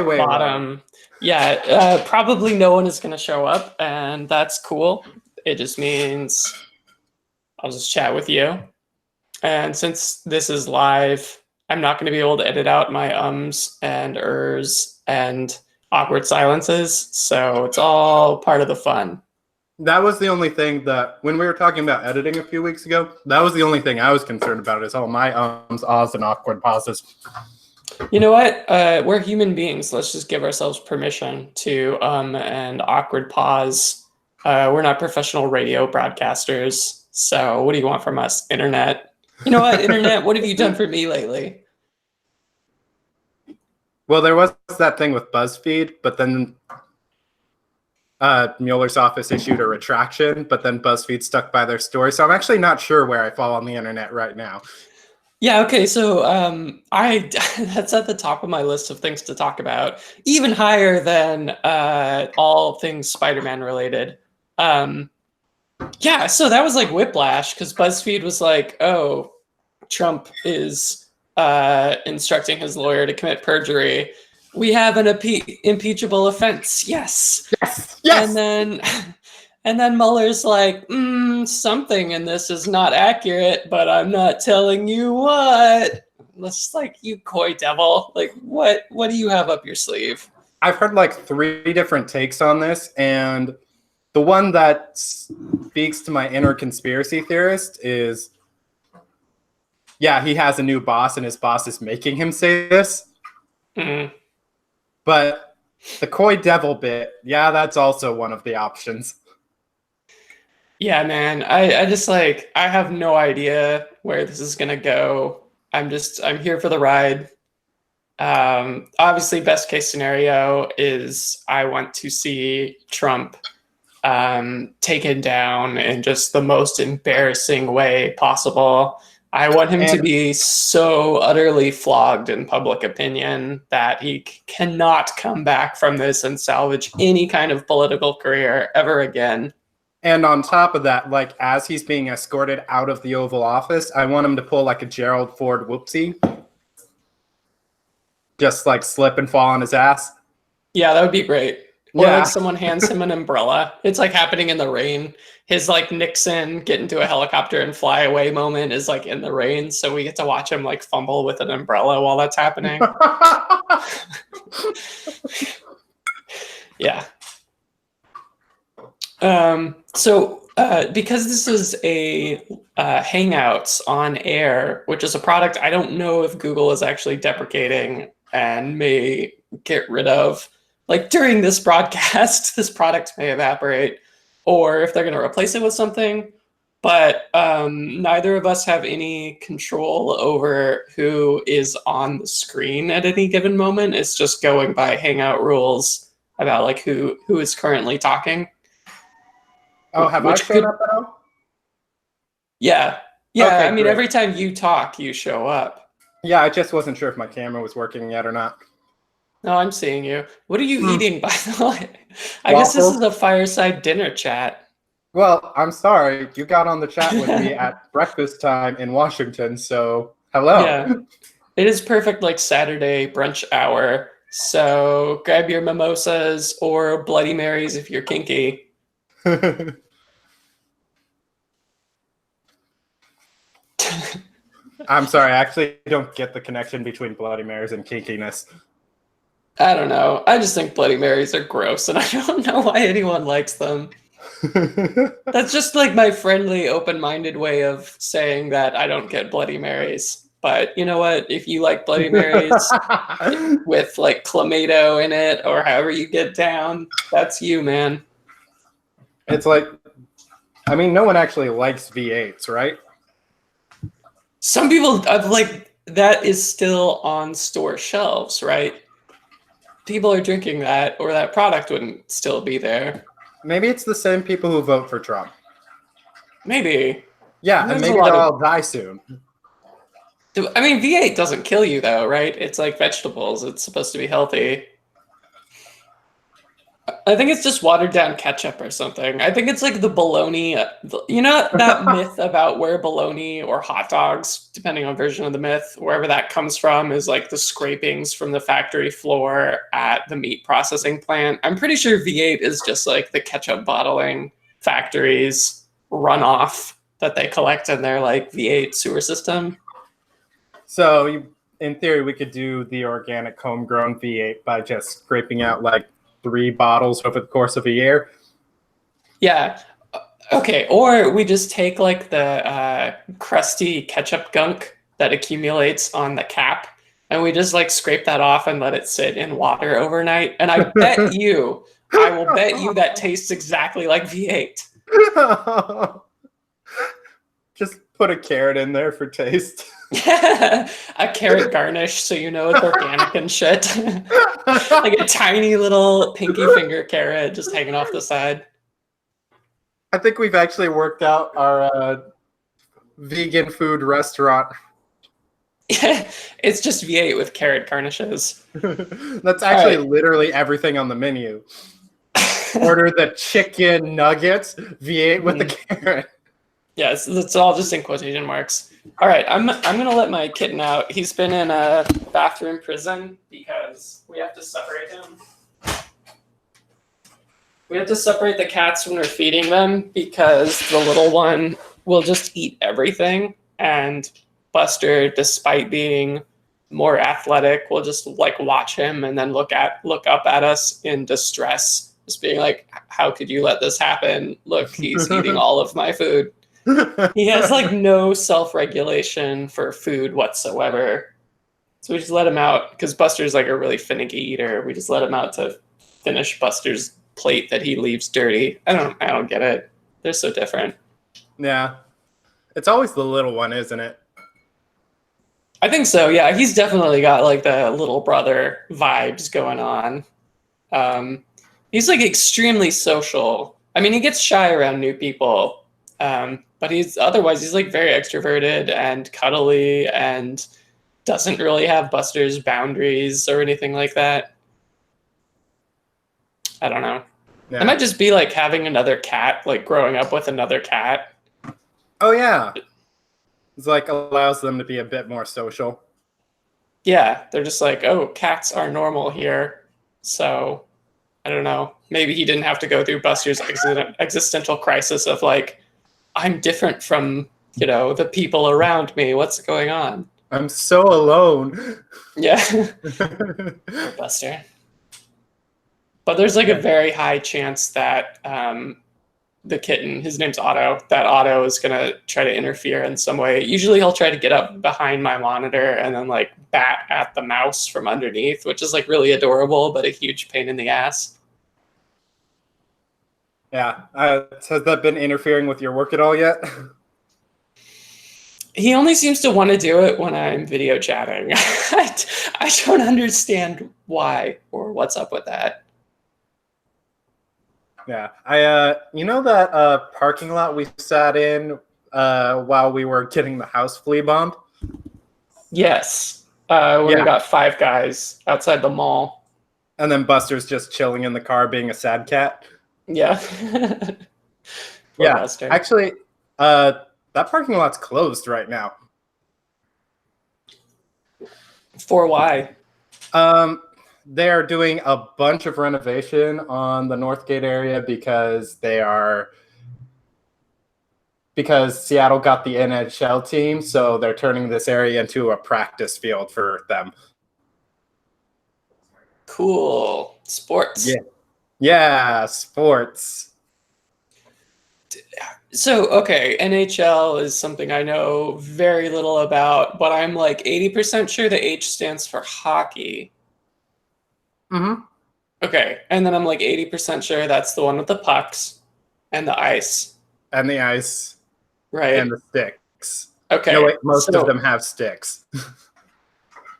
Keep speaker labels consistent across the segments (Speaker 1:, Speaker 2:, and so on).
Speaker 1: way low.
Speaker 2: bottom. Yeah, probably no one is going to show up, and that's cool. It just means I'll just chat with you. And since this is live, I'm not going to be able to edit out my ums and ers and awkward silences, so it's all part of the fun.
Speaker 1: That was the only thing that, when we were talking about editing a few weeks ago, that was the only thing I was concerned about, is all my ums, ahs, and awkward pauses.
Speaker 2: You know what? We're human beings. Let's just give ourselves permission to and awkward pause. We're not professional radio broadcasters, so what do you want from us, Internet? You know what, Internet? What have you done for me lately?
Speaker 1: Well, there was that thing with BuzzFeed, but then Mueller's office issued a retraction, but then BuzzFeed stuck by their story. So I'm actually not sure where I fall on the internet right now.
Speaker 2: Yeah, okay, so that's at the top of my list of things to talk about, even higher than all things Spider-Man related. Yeah, so that was like whiplash, because BuzzFeed was like, oh, Trump is instructing his lawyer to commit perjury. We have an impeachable offense. Yes.
Speaker 1: Yes. Yes.
Speaker 2: And then Mueller's like, something in this is not accurate, but I'm not telling you what. It's like, you coy devil. Like, what do you have up your sleeve?
Speaker 1: I've heard like 3 different takes on this, and the one that speaks to my inner conspiracy theorist is, yeah, he has a new boss, and his boss is making him say this.
Speaker 2: Mm-hmm.
Speaker 1: But the coy devil bit, yeah, that's also one of the options.
Speaker 2: Yeah, man. I just like, I have no idea where this is gonna go. I'm here for the ride. Obviously, best case scenario is I want to see Trump taken down in just the most embarrassing way possible. I want him to be so utterly flogged in public opinion that he cannot come back from this and salvage any kind of political career ever again.
Speaker 1: And on top of that, like, as he's being escorted out of the Oval Office, I want him to pull like a Gerald Ford whoopsie. Just like slip and fall on his ass.
Speaker 2: Yeah, that would be great. Or like someone hands him an umbrella. It's like happening in the rain. His like Nixon get into a helicopter and fly away moment is like in the rain. So we get to watch him like fumble with an umbrella while that's happening. Yeah. So because this is a Hangouts on air, which is a product I don't know if Google is actually deprecating and may get rid of. Like during this broadcast, this product may evaporate, or if they're going to replace it with something. But neither of us have any control over who is on the screen at any given moment. It's just going by Hangout rules about like who is currently talking.
Speaker 1: Oh, have I shown up at all?
Speaker 2: Yeah. Yeah,
Speaker 1: okay,
Speaker 2: I mean,
Speaker 1: great.
Speaker 2: Every time you talk, you show up.
Speaker 1: Yeah, I just wasn't sure if my camera was working yet or not.
Speaker 2: No, I'm seeing you. What are you eating, by the way? I guess this is a fireside dinner chat.
Speaker 1: Well, I'm sorry. You got on the chat with me at breakfast time in Washington, so hello.
Speaker 2: Yeah, it is perfect like Saturday brunch hour. So grab your mimosas or Bloody Marys if you're kinky.
Speaker 1: I'm sorry, I actually don't get the connection between Bloody Marys and kinkiness.
Speaker 2: I don't know. I just think Bloody Marys are gross, and I don't know why anyone likes them. That's just like my friendly, open-minded way of saying that I don't get Bloody Marys. But you know what? If you like Bloody Marys with like clamato in it, or however you get down, that's you, man.
Speaker 1: It's like, I mean, no one actually likes V8s, right?
Speaker 2: Some people like that is still on store shelves, right? People are drinking that, or that product wouldn't still be there.
Speaker 1: Maybe it's the same people who vote for Trump.
Speaker 2: Maybe.
Speaker 1: Yeah, and maybe they'll all die soon.
Speaker 2: I mean, V8 doesn't kill you, though, right? It's like vegetables. It's supposed to be healthy. I think it's just watered down ketchup or something. I think it's like the bologna. You know that myth about where bologna or hot dogs, depending on version of the myth, wherever that comes from, is like the scrapings from the factory floor at the meat processing plant. I'm pretty sure V8 is just like the ketchup bottling factory's runoff that they collect in their like V8 sewer system.
Speaker 1: So in theory, we could do the organic homegrown V8 by just scraping out like 3 bottles over the course of a year.
Speaker 2: Yeah. Okay. Or we just take like the crusty ketchup gunk that accumulates on the cap and we just like scrape that off and let it sit in water overnight. And I bet you, I will bet you that tastes exactly like V8.
Speaker 1: Just put a carrot in there for taste.
Speaker 2: A carrot garnish so you know it's organic and shit. Like a tiny little pinky finger carrot just hanging off the side.
Speaker 1: I think we've actually worked out our vegan food restaurant.
Speaker 2: It's just V8 with carrot garnishes.
Speaker 1: That's actually literally everything on the menu. Order the chicken nuggets, V8 with the carrot.
Speaker 2: Yes, it's all just in quotation marks. All right, I'm gonna let my kitten out. He's been in a bathroom prison because we have to separate him. We have to separate the cats when we're feeding them because the little one will just eat everything, and Buster, despite being more athletic, will just like watch him and then look up at us in distress, just being like, "How could you let this happen? Look, he's eating all of my food." He has like no self-regulation for food whatsoever. So we just let him out because Buster's like a really finicky eater. We just let him out to finish Buster's plate that he leaves dirty. I don't get it. They're so different.
Speaker 1: Yeah. It's always the little one, isn't it?
Speaker 2: I think so. Yeah, he's definitely got like the little brother vibes going on. He's like extremely social. I mean, he gets shy around new people. But he's like very extroverted and cuddly and doesn't really have Buster's boundaries or anything like that. I don't know. Yeah. It might just be like having another cat, like growing up with another cat.
Speaker 1: Oh yeah. It's like allows them to be a bit more social.
Speaker 2: Yeah, they're just like, oh, cats are normal here. So I don't know. Maybe he didn't have to go through Buster's existential crisis of like, I'm different from, the people around me. What's going on?
Speaker 1: I'm so alone.
Speaker 2: Yeah. Buster. But there's like a very high chance that the kitten, his name's Otto, that Otto is going to try to interfere in some way. Usually he'll try to get up behind my monitor and then like bat at the mouse from underneath, which is like really adorable, but a huge pain in the ass.
Speaker 1: Yeah. Has that been interfering with your work at all yet?
Speaker 2: He only seems to want to do it when I'm video chatting. I don't understand why or what's up with that.
Speaker 1: Yeah. That parking lot we sat in while we were getting the house flea bombed?
Speaker 2: Yes. When we got 5 guys outside the mall.
Speaker 1: And then Buster's just chilling in the car being a sad cat.
Speaker 2: Yeah.
Speaker 1: Yeah.
Speaker 2: Buster.
Speaker 1: Actually, that parking lot's closed right now.
Speaker 2: For why?
Speaker 1: They are doing a bunch of renovation on the Northgate area because Seattle got the NHL team, so they're turning this area into a practice field for them.
Speaker 2: Cool. Sports.
Speaker 1: Yeah, sports.
Speaker 2: So, okay, NHL is something I know very little about, but I'm like 80% sure the H stands for hockey.
Speaker 1: Mm-hmm.
Speaker 2: Okay, and then I'm like 80% sure that's the one with the pucks and the ice.
Speaker 1: And the ice.
Speaker 2: Right.
Speaker 1: And the sticks.
Speaker 2: Okay.
Speaker 1: No, wait, most of them have sticks.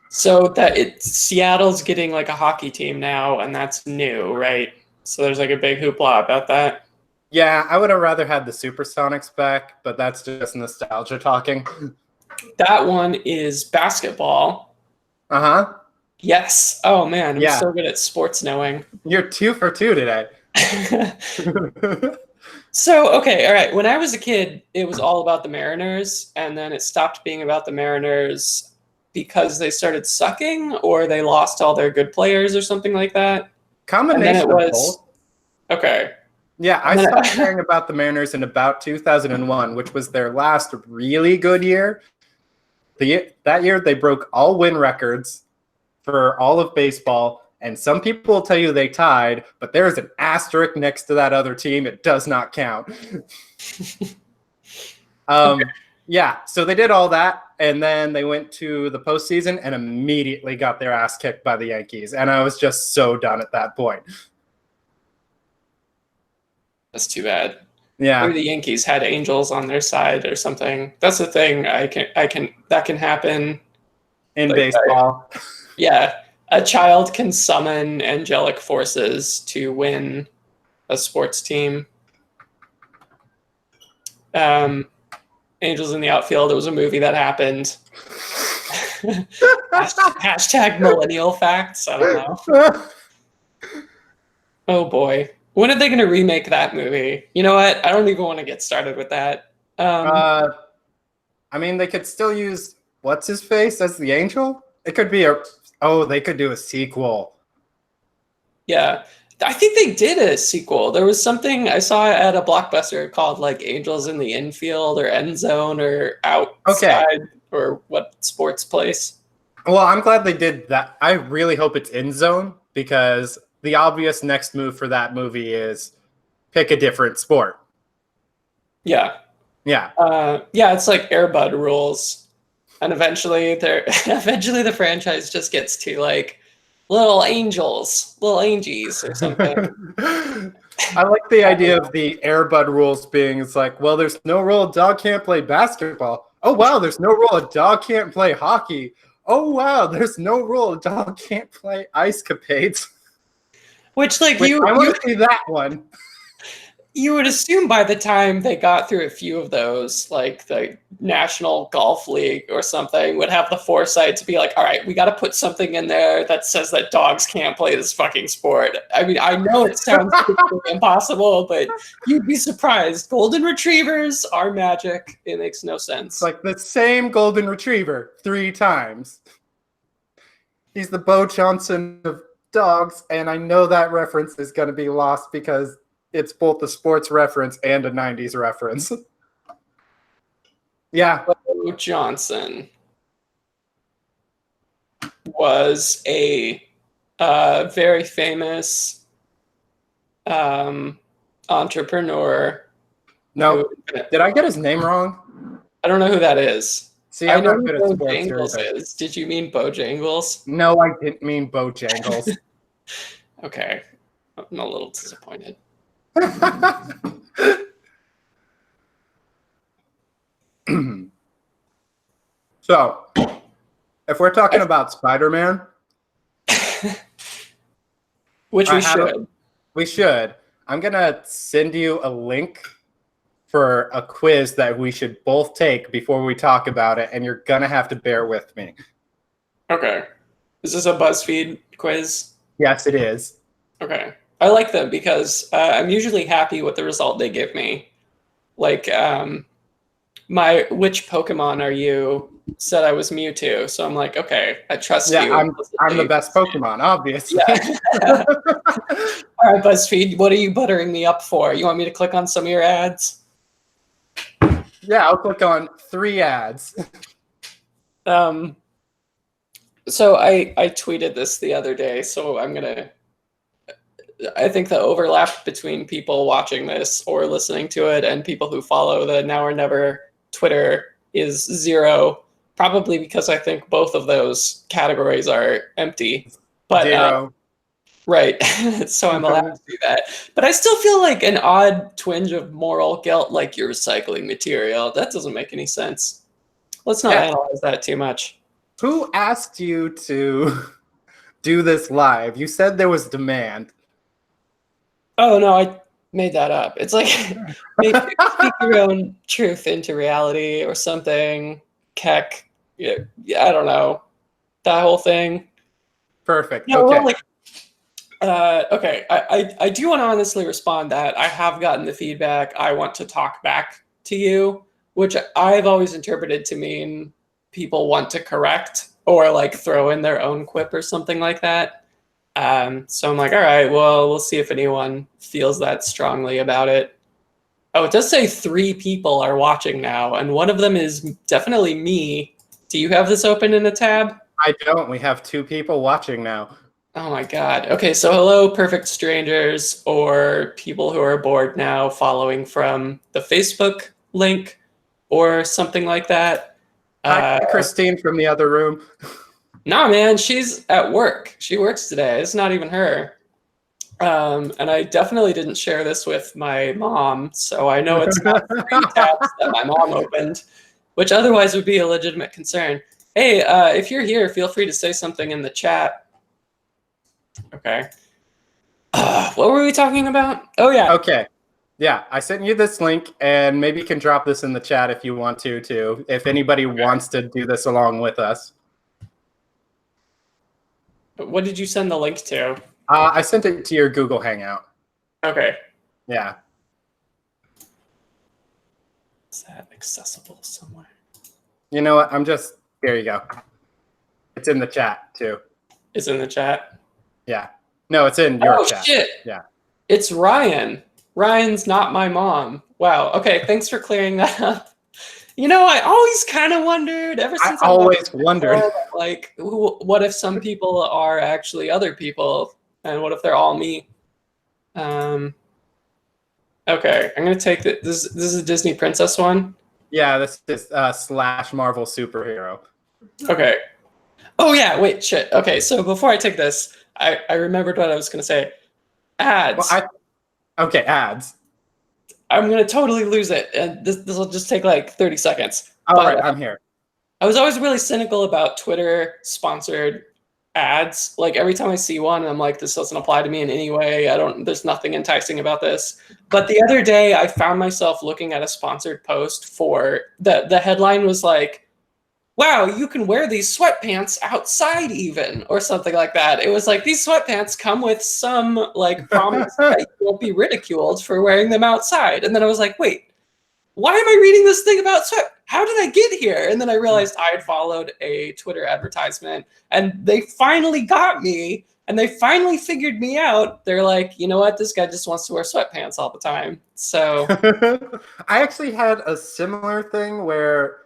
Speaker 2: So Seattle's getting like a hockey team now, and that's new, right? So there's like a big hoopla about that.
Speaker 1: Yeah, I would have rather had the Supersonics back, but that's just nostalgia talking.
Speaker 2: That one is basketball.
Speaker 1: Uh-huh.
Speaker 2: Yes. Oh man, I'm
Speaker 1: Yeah,
Speaker 2: so good at sports knowing.
Speaker 1: you're 2 for 2 today.
Speaker 2: So, okay, all right. When I was a kid, it was all about the Mariners, and then it stopped being about the Mariners because they started sucking or they lost all their good players or something like that. And then it
Speaker 1: Combination of
Speaker 2: was,
Speaker 1: both.
Speaker 2: okay.
Speaker 1: Yeah, I
Speaker 2: And then
Speaker 1: stopped caring about the Mariners in about 2001, which was their last really good year. That year, they broke all win records for all of baseball. And some people will tell you they tied, but there's an asterisk next to that other team. It does not count.
Speaker 2: Okay.
Speaker 1: Yeah, so they did all that, and then they went to the postseason and immediately got their ass kicked by the Yankees. And I was just so done at that point.
Speaker 2: That's too bad.
Speaker 1: Yeah.
Speaker 2: Maybe the Yankees had angels on their side or something. That's the thing. That can happen.
Speaker 1: In
Speaker 2: Like,
Speaker 1: baseball.
Speaker 2: yeah, a child can summon angelic forces to win a sports team. Angels in the Outfield. It was a movie that happened. Hashtag millennial facts. I don't know. Oh boy. When are they going to remake that movie? You know what? I don't even want to get started with that.
Speaker 1: I mean, they could still use what's his face as the angel. It could be they could do a sequel.
Speaker 2: Yeah. I think they did a sequel. There was something I saw at a Blockbuster called like Angels in the Infield or End Zone or Outside or what sports place.
Speaker 1: Well, I'm glad they did that. I really hope it's End Zone because the obvious next move for that movie is pick a different sport.
Speaker 2: Yeah.
Speaker 1: Yeah.
Speaker 2: Yeah, it's like Air Bud rules. And eventually the franchise just gets to like little angels, little angies or something.
Speaker 1: I like the idea of the Air Bud rules being it's like, well, there's no rule a dog can't play basketball. Oh wow, there's no rule a dog can't play hockey. Oh wow, there's no rule a dog can't play ice capades.
Speaker 2: Which like
Speaker 1: I want to see that one.
Speaker 2: You would assume by the time they got through a few of those, like the National Golf League or something, would have the foresight to be like, all right, we got to put something in there that says that dogs can't play this fucking sport. I mean, I know it sounds impossible, but you'd be surprised. Golden retrievers are magic. It makes no sense.
Speaker 1: It's like the same golden retriever 3 times. He's the Bo Johnson of dogs, and I know that reference is going to be lost because it's both a sports reference and a 90s reference. Yeah.
Speaker 2: Bo Johnson was a very famous entrepreneur.
Speaker 1: No. Did I get his name wrong?
Speaker 2: I don't know who that is.
Speaker 1: See, I'm not
Speaker 2: who
Speaker 1: good at sports
Speaker 2: Bojangles
Speaker 1: either.
Speaker 2: is. Did you mean Bojangles?
Speaker 1: No, I didn't mean Bojangles.
Speaker 2: Okay. I'm a little disappointed.
Speaker 1: So, if we're talking about Spider-Man,
Speaker 2: Which we should.
Speaker 1: We should. I'm going to send you a link for a quiz that we should both take before we talk about it, and you're going to have to bear with me.
Speaker 2: Okay. Is this a BuzzFeed quiz?
Speaker 1: Yes, it is.
Speaker 2: Okay. I like them because I'm usually happy with the result they give me. Like, which Pokemon are you? Said I was Mewtwo, so I'm like, okay, I trust you.
Speaker 1: I'm the best Pokemon, obviously.
Speaker 2: Yeah. All right, BuzzFeed, what are you buttering me up for? You want me to click on some of your ads?
Speaker 1: Yeah, I'll click on 3 ads.
Speaker 2: So I tweeted this the other day, so I think the overlap between people watching this or listening to it and people who follow the Now or Never Twitter is 0. Probably because I think both of those categories are empty. But
Speaker 1: 0.
Speaker 2: Right. So I'm allowed to do that. But I still feel like an odd twinge of moral guilt, like you're recycling material. That doesn't make any sense. Let's not analyze that too much.
Speaker 1: Who asked you to do this live? You said there was demand.
Speaker 2: Oh, no, I made that up. It's like speak your own truth into reality or something. Keck. Yeah, I don't know. That whole thing.
Speaker 1: Perfect.
Speaker 2: No,
Speaker 1: Okay.
Speaker 2: well, like, okay. I do want to honestly respond that I have gotten the feedback. I want to talk back to you, which I've always interpreted to mean people want to correct or like throw in their own quip or something like that. So I'm like, all right, well, we'll see if anyone feels that strongly about it. Oh, it does say 3 people are watching now, and one of them is definitely me. Do you have this open in a tab?
Speaker 1: I don't. We have 2 people watching now.
Speaker 2: Oh my God. Okay, so hello, perfect strangers, or people who are bored now following from the Facebook link or something like that.
Speaker 1: Hi, Christine from the other room.
Speaker 2: Nah, man, she's at work. She works today. It's not even her. And I definitely didn't share this with my mom, so I know it's not 3 tabs that my mom opened, which otherwise would be a legitimate concern. Hey, if you're here, feel free to say something in the chat. Okay. What were we talking about? Oh, yeah.
Speaker 1: Okay. Yeah, I sent you this link, and maybe you can drop this in the chat if you want to, too, if anybody wants to do this along with us.
Speaker 2: What did you send the link to?
Speaker 1: I sent it to your Google Hangout.
Speaker 2: Okay.
Speaker 1: Yeah.
Speaker 2: Is that accessible somewhere?
Speaker 1: You know what? There you go. It's in the chat, too.
Speaker 2: It's in the chat?
Speaker 1: Yeah. No, it's in your chat.
Speaker 2: Oh, shit.
Speaker 1: Yeah.
Speaker 2: It's Ryan. Ryan's not my mom. Wow. Okay, thanks for clearing that up. You know, I always kind of wondered, ever since
Speaker 1: I always wondered.
Speaker 2: like, what if some people are actually other people, and what if they're all me? Okay, I'm gonna take this. This is a Disney princess one.
Speaker 1: Yeah, this is / Marvel superhero.
Speaker 2: Okay. Oh yeah. Wait. Shit. Okay. So before I take this, I remembered what I was gonna say. Ads.
Speaker 1: Well, okay, ads.
Speaker 2: I'm gonna totally lose it, and this will just take like 30 seconds.
Speaker 1: All right, I'm here.
Speaker 2: I was always really cynical about Twitter sponsored ads. Like every time I see one, I'm like, this doesn't apply to me in any way. There's nothing enticing about this. But the other day I found myself looking at a sponsored post for the headline was like, wow, you can wear these sweatpants outside even, or something like that. It was like, these sweatpants come with some like promise that you won't be ridiculed for wearing them outside. And then I was like, wait, why am I reading this thing about sweat? How did I get here? And then I realized I had followed a Twitter advertisement, and they finally got me, and they finally figured me out. They're like, you know what? This guy just wants to wear sweatpants all the time. So
Speaker 1: I actually had a similar thing where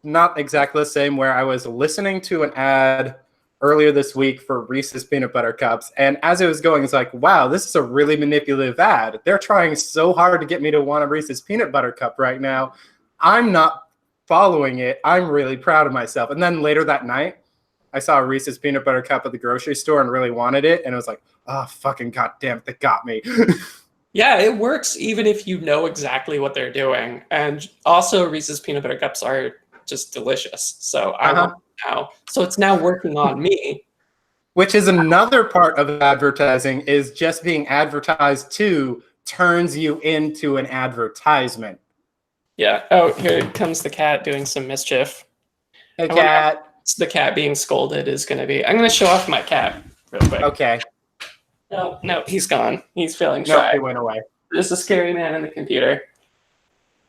Speaker 1: not exactly the same, where I was listening to an ad earlier this week for Reese's Peanut Butter Cups, and as it was going, it's like, wow, this is a really manipulative ad. They're trying so hard to get me to want a Reese's Peanut Butter Cup right now. I'm not following it. I'm really proud of myself. And then later that night, I saw a Reese's Peanut Butter Cup at the grocery store and really wanted it, and it was like, oh, fucking goddamn, they got me.
Speaker 2: yeah, it works even if you know exactly what they're doing. And also Reese's Peanut Butter Cups are just delicious. So I want now. So it's now working on me.
Speaker 1: Which is another part of advertising, is just being advertised to turns you into an advertisement.
Speaker 2: Yeah. Oh, here comes the cat doing some mischief.
Speaker 1: Hey, cat.
Speaker 2: The cat being scolded is going to be... I'm going to show off my cat real quick.
Speaker 1: Okay.
Speaker 2: No, he's gone. He's feeling shy.
Speaker 1: No, he went away.
Speaker 2: There's a scary man in the computer.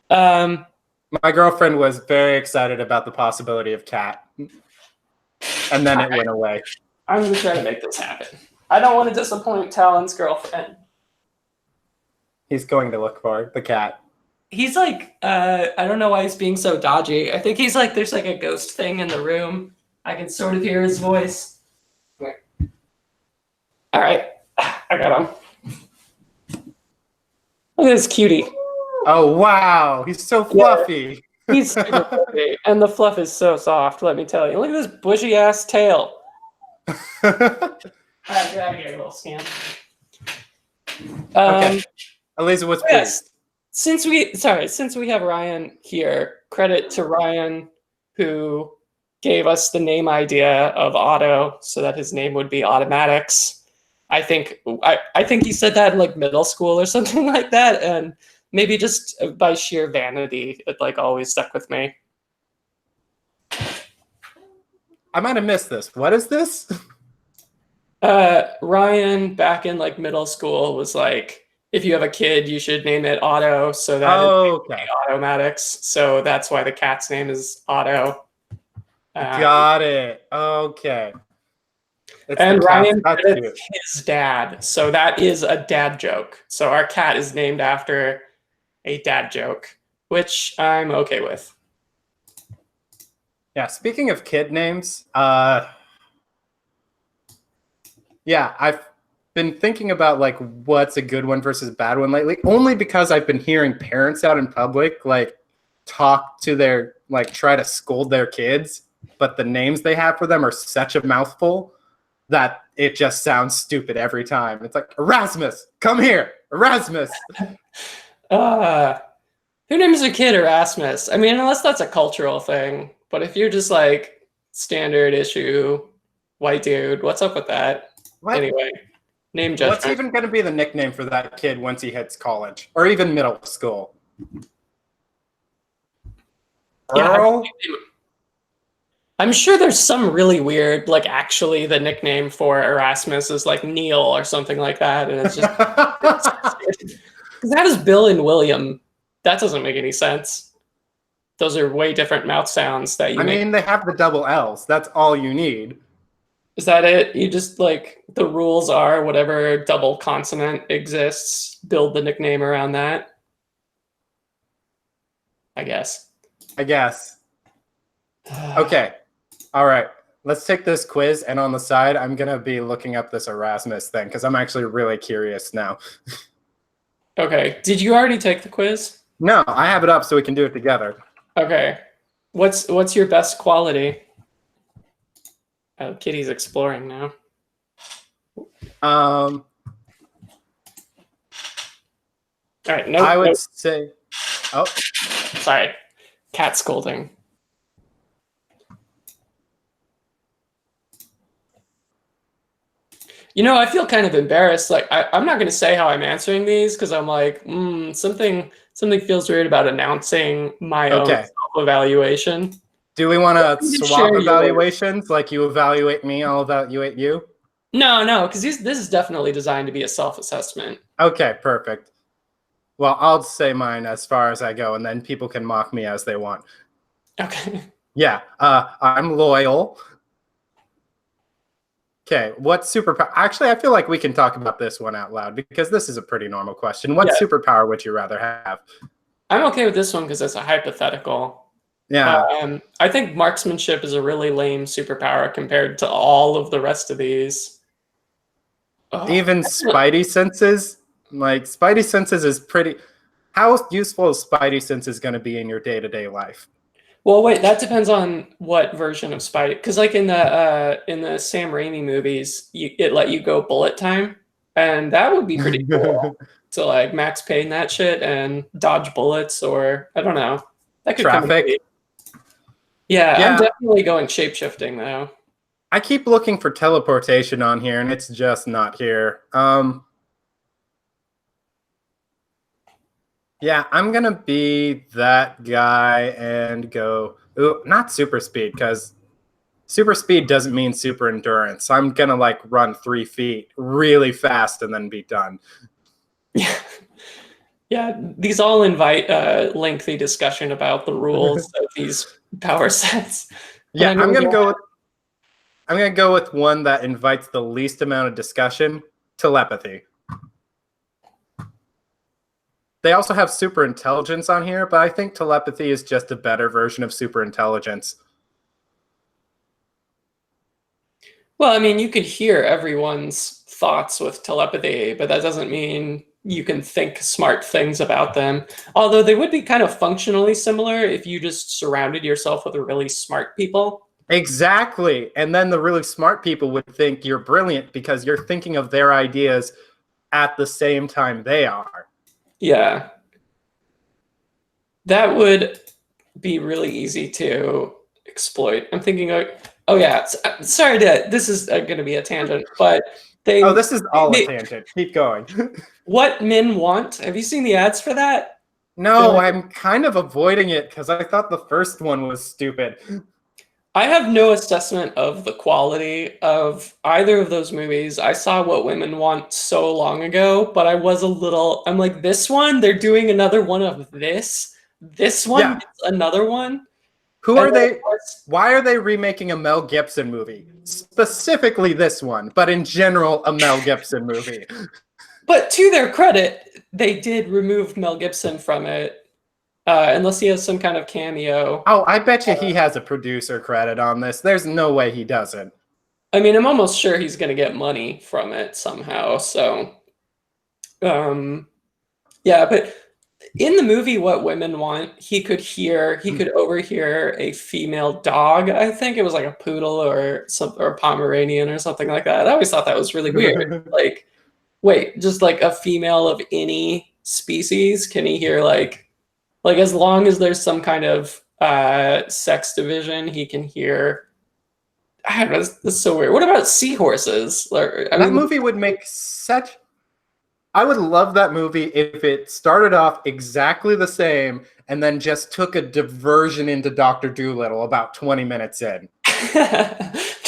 Speaker 1: My girlfriend was very excited about the possibility of cat. And then it went away.
Speaker 2: I'm going to try to make this happen. I don't want to disappoint Talon's girlfriend.
Speaker 1: He's going to look for the cat.
Speaker 2: He's like, I don't know why he's being so dodgy. I think he's like, there's like a ghost thing in the room. I can sort of hear his voice. Okay. All right. I got him. Look at this cutie.
Speaker 1: Oh, wow. He's so fluffy.
Speaker 2: Yeah, he's super fluffy. And the fluff is so soft, let me tell you. Look at this bushy-ass tail. All right, get out of here, little scamp.
Speaker 1: Okay. Eliza was pleased.
Speaker 2: Since we have Ryan here, credit to Ryan who gave us the name idea of Otto so that his name would be Automatics. I think he said that in like middle school or something like that, and maybe just by sheer vanity, it like always stuck with me.
Speaker 1: I might have missed this. What is this?
Speaker 2: Ryan back in like middle school was like, if you have a kid, you should name it Otto. So that is
Speaker 1: Okay.
Speaker 2: Automatics. So that's why the cat's name is Otto.
Speaker 1: Got it. Okay. It's the
Speaker 2: And
Speaker 1: cat's
Speaker 2: Ryan
Speaker 1: that's
Speaker 2: credits
Speaker 1: cute.
Speaker 2: his dad. So that is a dad joke. So our cat is named after a dad joke, which I'm okay with.
Speaker 1: Yeah, speaking of kid names, yeah, I've been thinking about like what's a good one versus a bad one lately, only because I've been hearing parents out in public like talk to their like try to scold their kids, but the names they have for them are such a mouthful that it just sounds stupid every time. It's like Erasmus, come here, Erasmus.
Speaker 2: Uh, who names a kid Erasmus? I mean, unless that's a cultural thing. But if you're just like standard issue white dude, what's up with that?
Speaker 1: What?
Speaker 2: Anyway, name
Speaker 1: What's
Speaker 2: judgment.
Speaker 1: even going to be the nickname for that kid once he hits college or even middle school?
Speaker 2: Yeah,
Speaker 1: Earl?
Speaker 2: I'm sure there's some really weird, like actually the nickname for Erasmus is like Neil or something like that. And it's just because that is Bill and William. That doesn't make any sense. Those are way different mouth sounds that you
Speaker 1: I
Speaker 2: make.
Speaker 1: mean, they have the double L's. That's all you need.
Speaker 2: Is that it? You just like the rules are whatever double consonant exists, build the nickname around that. I guess.
Speaker 1: Okay. All right. Let's take this quiz. And on the side, I'm going to be looking up this Erasmus thing because I'm actually really curious now.
Speaker 2: Okay. Did you already take the quiz?
Speaker 1: No, I have it up so we can do it together.
Speaker 2: Okay. What's your best quality? Oh, Kitty's exploring now.
Speaker 1: Um,
Speaker 2: All right. No,
Speaker 1: I would say, oh,
Speaker 2: sorry. Cat scolding. You know, I feel kind of embarrassed. Like, I'm not going to say how I'm answering these because I'm like, something feels weird about announcing my own self-evaluation.
Speaker 1: Do we want to swap
Speaker 2: share
Speaker 1: evaluations? Like you evaluate me, I'll evaluate you?
Speaker 2: No, because this is definitely designed to be a self-assessment.
Speaker 1: Okay, perfect. Well, I'll say mine as far as I go, and then people can mock me as they want.
Speaker 2: Okay.
Speaker 1: Yeah, I'm loyal. Okay, what superpower? Actually, I feel like we can talk about this one out loud because this is a pretty normal question. What superpower would you rather have?
Speaker 2: I'm okay with this one because it's a hypothetical.
Speaker 1: Yeah.
Speaker 2: I think marksmanship is a really lame superpower compared to all of the rest of these.
Speaker 1: Even Spidey senses? Like, Spidey senses is pretty... How useful is Spidey senses going to be in your day-to-day life?
Speaker 2: Well, wait, that depends on what version of Spidey. Because like in the Sam Raimi movies, it let you go bullet time, and that would be pretty cool to like Max Payne that shit and dodge bullets, or I don't know. That could
Speaker 1: Traffic.
Speaker 2: Yeah, I'm definitely going shape-shifting though.
Speaker 1: I keep looking for teleportation on here, and it's just not here. Yeah, I'm going to be that guy and go... Ooh, not super speed, because super speed doesn't mean super endurance. I'm going to, like, run 3 feet really fast and then be done.
Speaker 2: Yeah. Yeah, these all invite lengthy discussion about the rules of these power sets.
Speaker 1: Yeah, I'm going to go with one that invites the least amount of discussion, telepathy. They also have super intelligence on here, but I think telepathy is just a better version of super intelligence.
Speaker 2: Well, I mean, you could hear everyone's thoughts with telepathy, but that doesn't mean you can think smart things about them. Although they would be kind of functionally similar if you just surrounded yourself with really smart people.
Speaker 1: Exactly. And then the really smart people would think you're brilliant because you're thinking of their ideas at the same time they are.
Speaker 2: Yeah. That would be really easy to exploit. I'm thinking, oh yeah, sorry, this is going to be a tangent, but
Speaker 1: this is all a tangent. Keep going.
Speaker 2: What men want? Have you seen the ads for that?
Speaker 1: No, I'm kind of avoiding it because I thought the first one was stupid.
Speaker 2: I have no assessment of the quality of either of those movies. I saw What Women Want so long ago, but I'm like, this one, they're doing another one of this. This one
Speaker 1: Yeah.
Speaker 2: gets another one.
Speaker 1: Who
Speaker 2: And
Speaker 1: are
Speaker 2: then,
Speaker 1: they? Why are they remaking a Mel Gibson movie? Specifically this one, but in general, a Mel Gibson movie.
Speaker 2: but to their credit, they did remove Mel Gibson from it, unless he has some kind of cameo.
Speaker 1: Oh, I bet you he has a producer credit on this. There's no way he doesn't.
Speaker 2: I mean, I'm almost sure he's going to get money from it somehow. So, um, yeah, but in the movie What Women Want, he could overhear a female dog. I think it was like a poodle or a Pomeranian or something like that. I always thought that was really weird. Like, wait, just like a female of any species, can he hear like as long as there's some kind of sex division, he can hear. I don't know, that's so weird. What about seahorses?
Speaker 1: That movie would make such. I would love that movie if it started off exactly the same and then just took a diversion into Dr. Dolittle about 20 minutes in.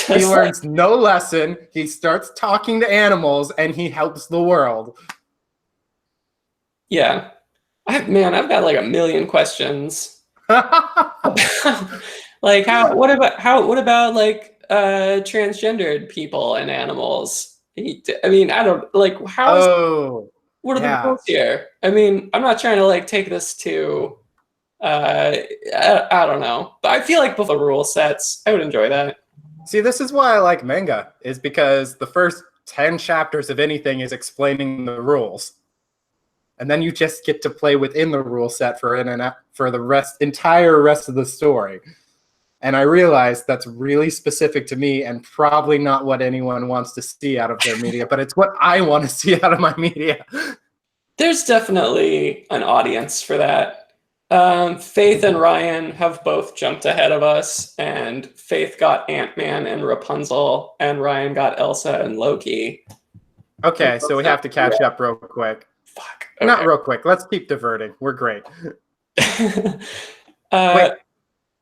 Speaker 1: He learns no lesson. He starts talking to animals and he helps the world.
Speaker 2: Yeah. I've got like a million questions. Like what about like transgendered people and animals? I mean, I don't like what are the rules here? I mean, I'm not trying to like take this to I don't know. But I feel like before rule sets, I would enjoy that.
Speaker 1: See, this is why I like manga, is because the first 10 chapters of anything is explaining the rules. And then you just get to play within the rule set for the entire rest of the story. And I realize that's really specific to me and probably not what anyone wants to see out of their media, but it's what I want to see out of my media.
Speaker 2: There's definitely an audience for that. Faith and Ryan have both jumped ahead of us, and Faith got Ant-Man and Rapunzel, and Ryan got Elsa and Loki.
Speaker 1: Okay, so we have to catch up real quick.
Speaker 2: Fuck. Okay.
Speaker 1: Not real quick. Let's keep diverting. We're great.
Speaker 2: Wait.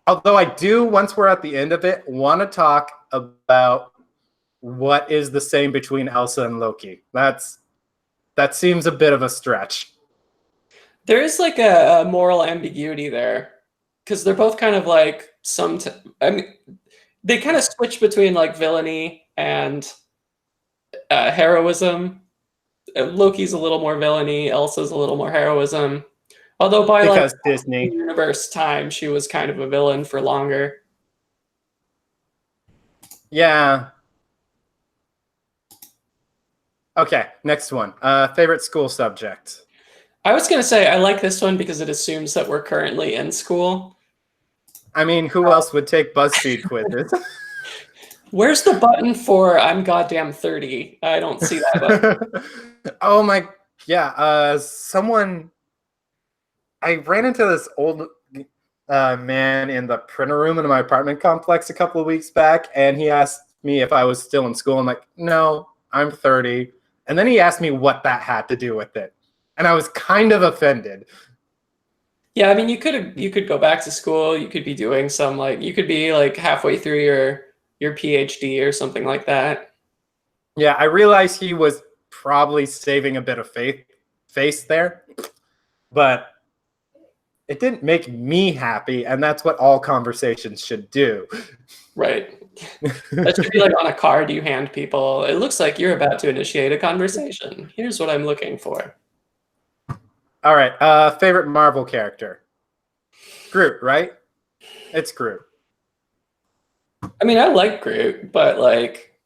Speaker 1: Although I do, once we're at the end of it, want to talk about what is the same between Elsa and Loki. That seems a bit of a stretch.
Speaker 2: There is like a moral ambiguity there, because they're both kind of like I mean, they kind of switch between like villainy and heroism. Loki's a little more villainy, Elsa's a little more heroism. Although by
Speaker 1: because
Speaker 2: like
Speaker 1: Disney
Speaker 2: universe time, she was kind of a villain for longer.
Speaker 1: Yeah. Okay, next one. Favorite school subject.
Speaker 2: I was gonna say I like this one because it assumes that we're currently in school.
Speaker 1: I mean, who else would take BuzzFeed quizzes?
Speaker 2: Where's the button for I'm goddamn 30? I don't see that button.
Speaker 1: Oh my, yeah. Someone, I ran into this old man in the printer room in my apartment complex a couple of weeks back, and he asked me if I was still in school. I'm like, no, I'm 30. And then he asked me what that had to do with it. And I was kind of offended.
Speaker 2: Yeah, I mean, you could go back to school. You could be doing you could be like halfway through your PhD or something like that.
Speaker 1: Yeah, I realized he was probably saving a bit of face there, but it didn't make me happy, and that's what all conversations should do.
Speaker 2: Right. That should be like on a card you hand people. It looks like you're about to initiate a conversation. Here's what I'm looking for.
Speaker 1: All right. Favorite Marvel character? Groot, right? It's Groot.
Speaker 2: I mean, I like Groot, but like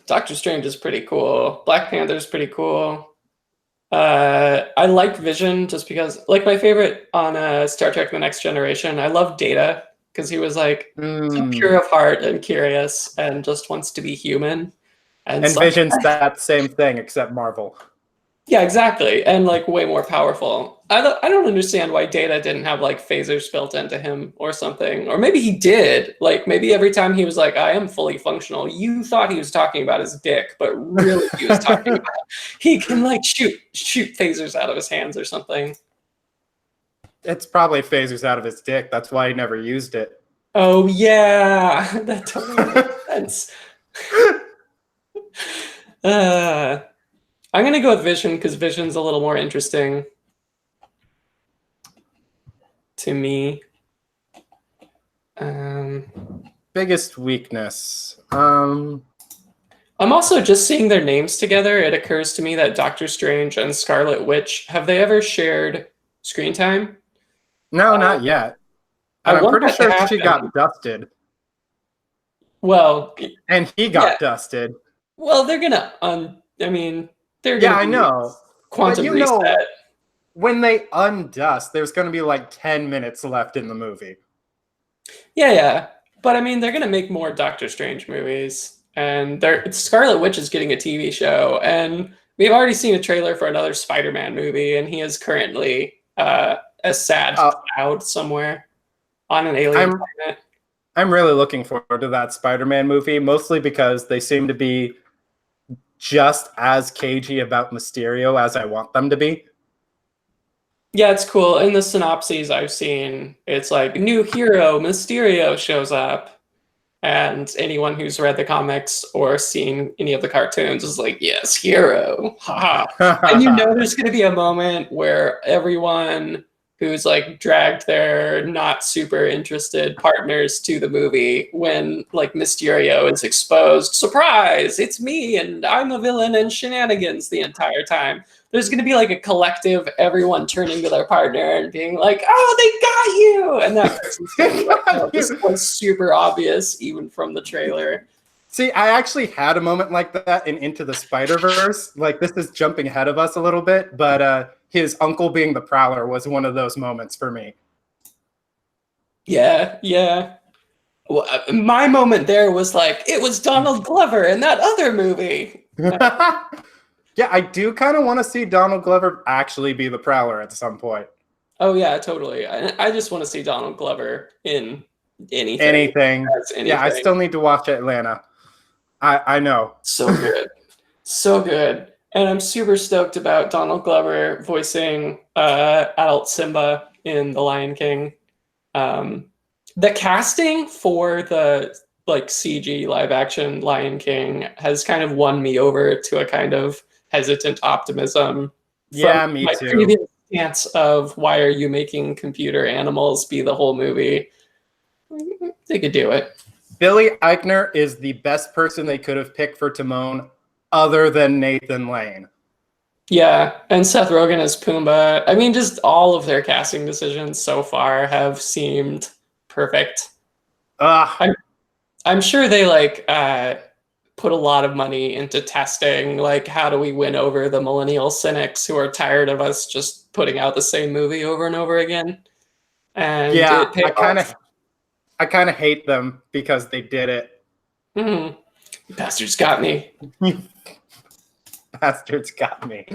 Speaker 2: Doctor Strange is pretty cool. Black Panther's pretty cool. I like Vision just because, like, my favorite on Star Trek: The Next Generation, I love Data because he was like so pure of heart and curious and just wants to be human.
Speaker 1: And Vision's that same thing except Marvel.
Speaker 2: Yeah, exactly, and like way more powerful. I don't understand why Data didn't have like phasers built into him or something, or maybe he did. Like maybe every time he was like, "I am fully functional," you thought he was talking about his dick, but really he was talking about he can like shoot phasers out of his hands or something.
Speaker 1: It's probably phasers out of his dick. That's why he never used it.
Speaker 2: Oh yeah, that totally makes sense. Uh, I'm gonna go with Vision because Vision's a little more interesting to me. Um,
Speaker 1: Biggest weakness.
Speaker 2: I'm also just seeing their names together. It occurs to me that Doctor Strange and Scarlet Witch, have they ever shared screen time?
Speaker 1: No,
Speaker 2: Uh,
Speaker 1: not yet.
Speaker 2: I
Speaker 1: And I'm
Speaker 2: want
Speaker 1: pretty
Speaker 2: that to
Speaker 1: sure she
Speaker 2: happen.
Speaker 1: got dusted.
Speaker 2: Well,
Speaker 1: And he
Speaker 2: yeah.
Speaker 1: got dusted.
Speaker 2: Well, they're gonna I mean, they're
Speaker 1: Yeah,
Speaker 2: gonna
Speaker 1: I
Speaker 2: be
Speaker 1: know. But
Speaker 2: quantum
Speaker 1: you know,
Speaker 2: reset.
Speaker 1: when they undust, there's going to be like 10 minutes left in the movie.
Speaker 2: Yeah, yeah. But I mean, they're gonna make more Doctor Strange movies, and Scarlet Witch is getting a TV show, and we've already seen a trailer for another Spider-Man movie, and he is currently a sad
Speaker 1: Uh,
Speaker 2: cloud somewhere on an alien
Speaker 1: I'm
Speaker 2: planet.
Speaker 1: I'm really looking forward to that Spider-Man movie, mostly because they seem to be just as cagey about Mysterio as I want them to be.
Speaker 2: Yeah, it's cool. In the synopses I've seen, it's like new hero Mysterio shows up, and anyone who's read the comics or seen any of the cartoons is like, yes, hero. Haha. And you know there's gonna be a moment where everyone who's like dragged their not super interested partners to the movie when like Mysterio is exposed. Surprise, it's me and I'm a villain and shenanigans the entire time. There's gonna be like a collective, everyone turning to their partner and being like, "Oh, they got you!" And that person's gonna be like, "No, this was super obvious, even from the trailer."
Speaker 1: See, I actually had a moment like that in Into the Spider-Verse. Like, this is jumping ahead of us a little bit, but his uncle being the Prowler was one of those moments for me.
Speaker 2: Yeah, yeah. Well, my moment there was like, it was Donald Glover in that other movie.
Speaker 1: Yeah, I do kind of want to see Donald Glover actually be the Prowler at some point.
Speaker 2: Oh yeah, totally. I just want to see Donald Glover in anything.
Speaker 1: Anything.
Speaker 2: As
Speaker 1: Yeah, I
Speaker 2: anything.
Speaker 1: still need to watch Atlanta. I know.
Speaker 2: So good. So good. And I'm super stoked about Donald Glover voicing adult Simba in The Lion King. Um, the casting for the like CG live action Lion King has kind of won me over to a kind of hesitant optimism from
Speaker 1: Yeah, me
Speaker 2: my
Speaker 1: too.
Speaker 2: previous stance of why are you making computer animals be the whole movie? They could do it.
Speaker 1: Billy Eichner is the best person they could have picked for Timon other than Nathan Lane.
Speaker 2: Yeah, and Seth Rogen as Pumbaa. I mean, just all of their casting decisions so far have seemed perfect.
Speaker 1: Ugh.
Speaker 2: I'm I'm sure they like put a lot of money into testing, like how do we win over the millennial cynics who are tired of us just putting out the same movie over and over again, and
Speaker 1: Yeah,
Speaker 2: it paid off.
Speaker 1: I kind of hate them because they did it.
Speaker 2: Mm, you bastards got me.
Speaker 1: You bastards got me.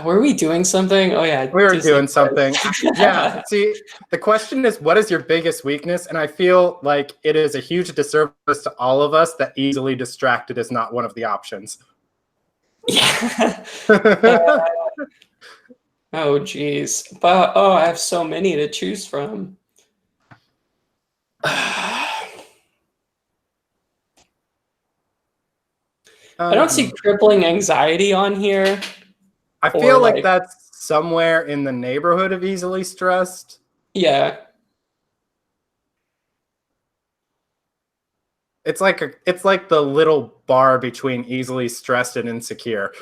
Speaker 2: Were we doing something? Oh yeah,
Speaker 1: We were
Speaker 2: Disney
Speaker 1: doing something. Yeah,
Speaker 2: Plus.
Speaker 1: see, the question is, what is your biggest weakness? And I feel like it is a huge disservice to all of us that easily distracted is not one of the options.
Speaker 2: Yeah. Oh geez, but oh, I have so many to choose from. I don't see crippling anxiety on here,
Speaker 1: I
Speaker 2: or
Speaker 1: feel like
Speaker 2: like,
Speaker 1: that's somewhere in the neighborhood of easily stressed.
Speaker 2: yeah,
Speaker 1: It's like the little bar between easily stressed and insecure.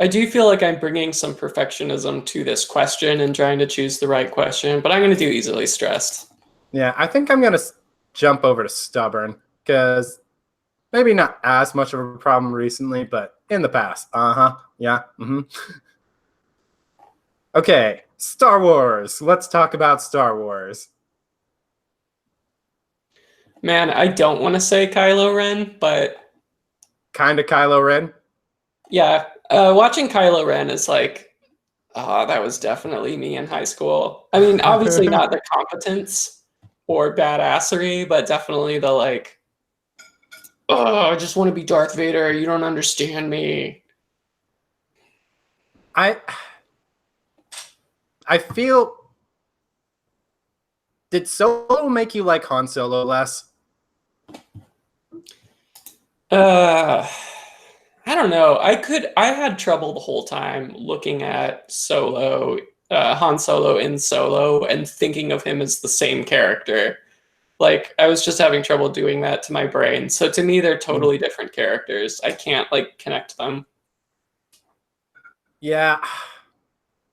Speaker 2: I do feel like I'm bringing some perfectionism to this question and trying to choose the right question, but I'm going to do easily stressed.
Speaker 1: Yeah, I think I'm gonna jump over to stubborn because maybe not as much of a problem recently, but in the past. Uh-huh. Yeah. Okay, Star Wars. Let's talk about Star Wars.
Speaker 2: Man, I don't want to say Kylo Ren, but
Speaker 1: Kind of Kylo Ren.
Speaker 2: yeah, watching Kylo Ren is like, oh, that was definitely me in high school. I mean, obviously not the competence or badassery, but definitely the like, oh, I just want to be Darth Vader. You don't understand me.
Speaker 1: I I feel Did Solo make you like Han Solo less?
Speaker 2: I don't know. I had trouble the whole time looking at Han Solo in Solo and thinking of him as the same character. Like, I was just having trouble doing that to my brain. So to me, they're totally different characters. I can't like connect them.
Speaker 1: Yeah.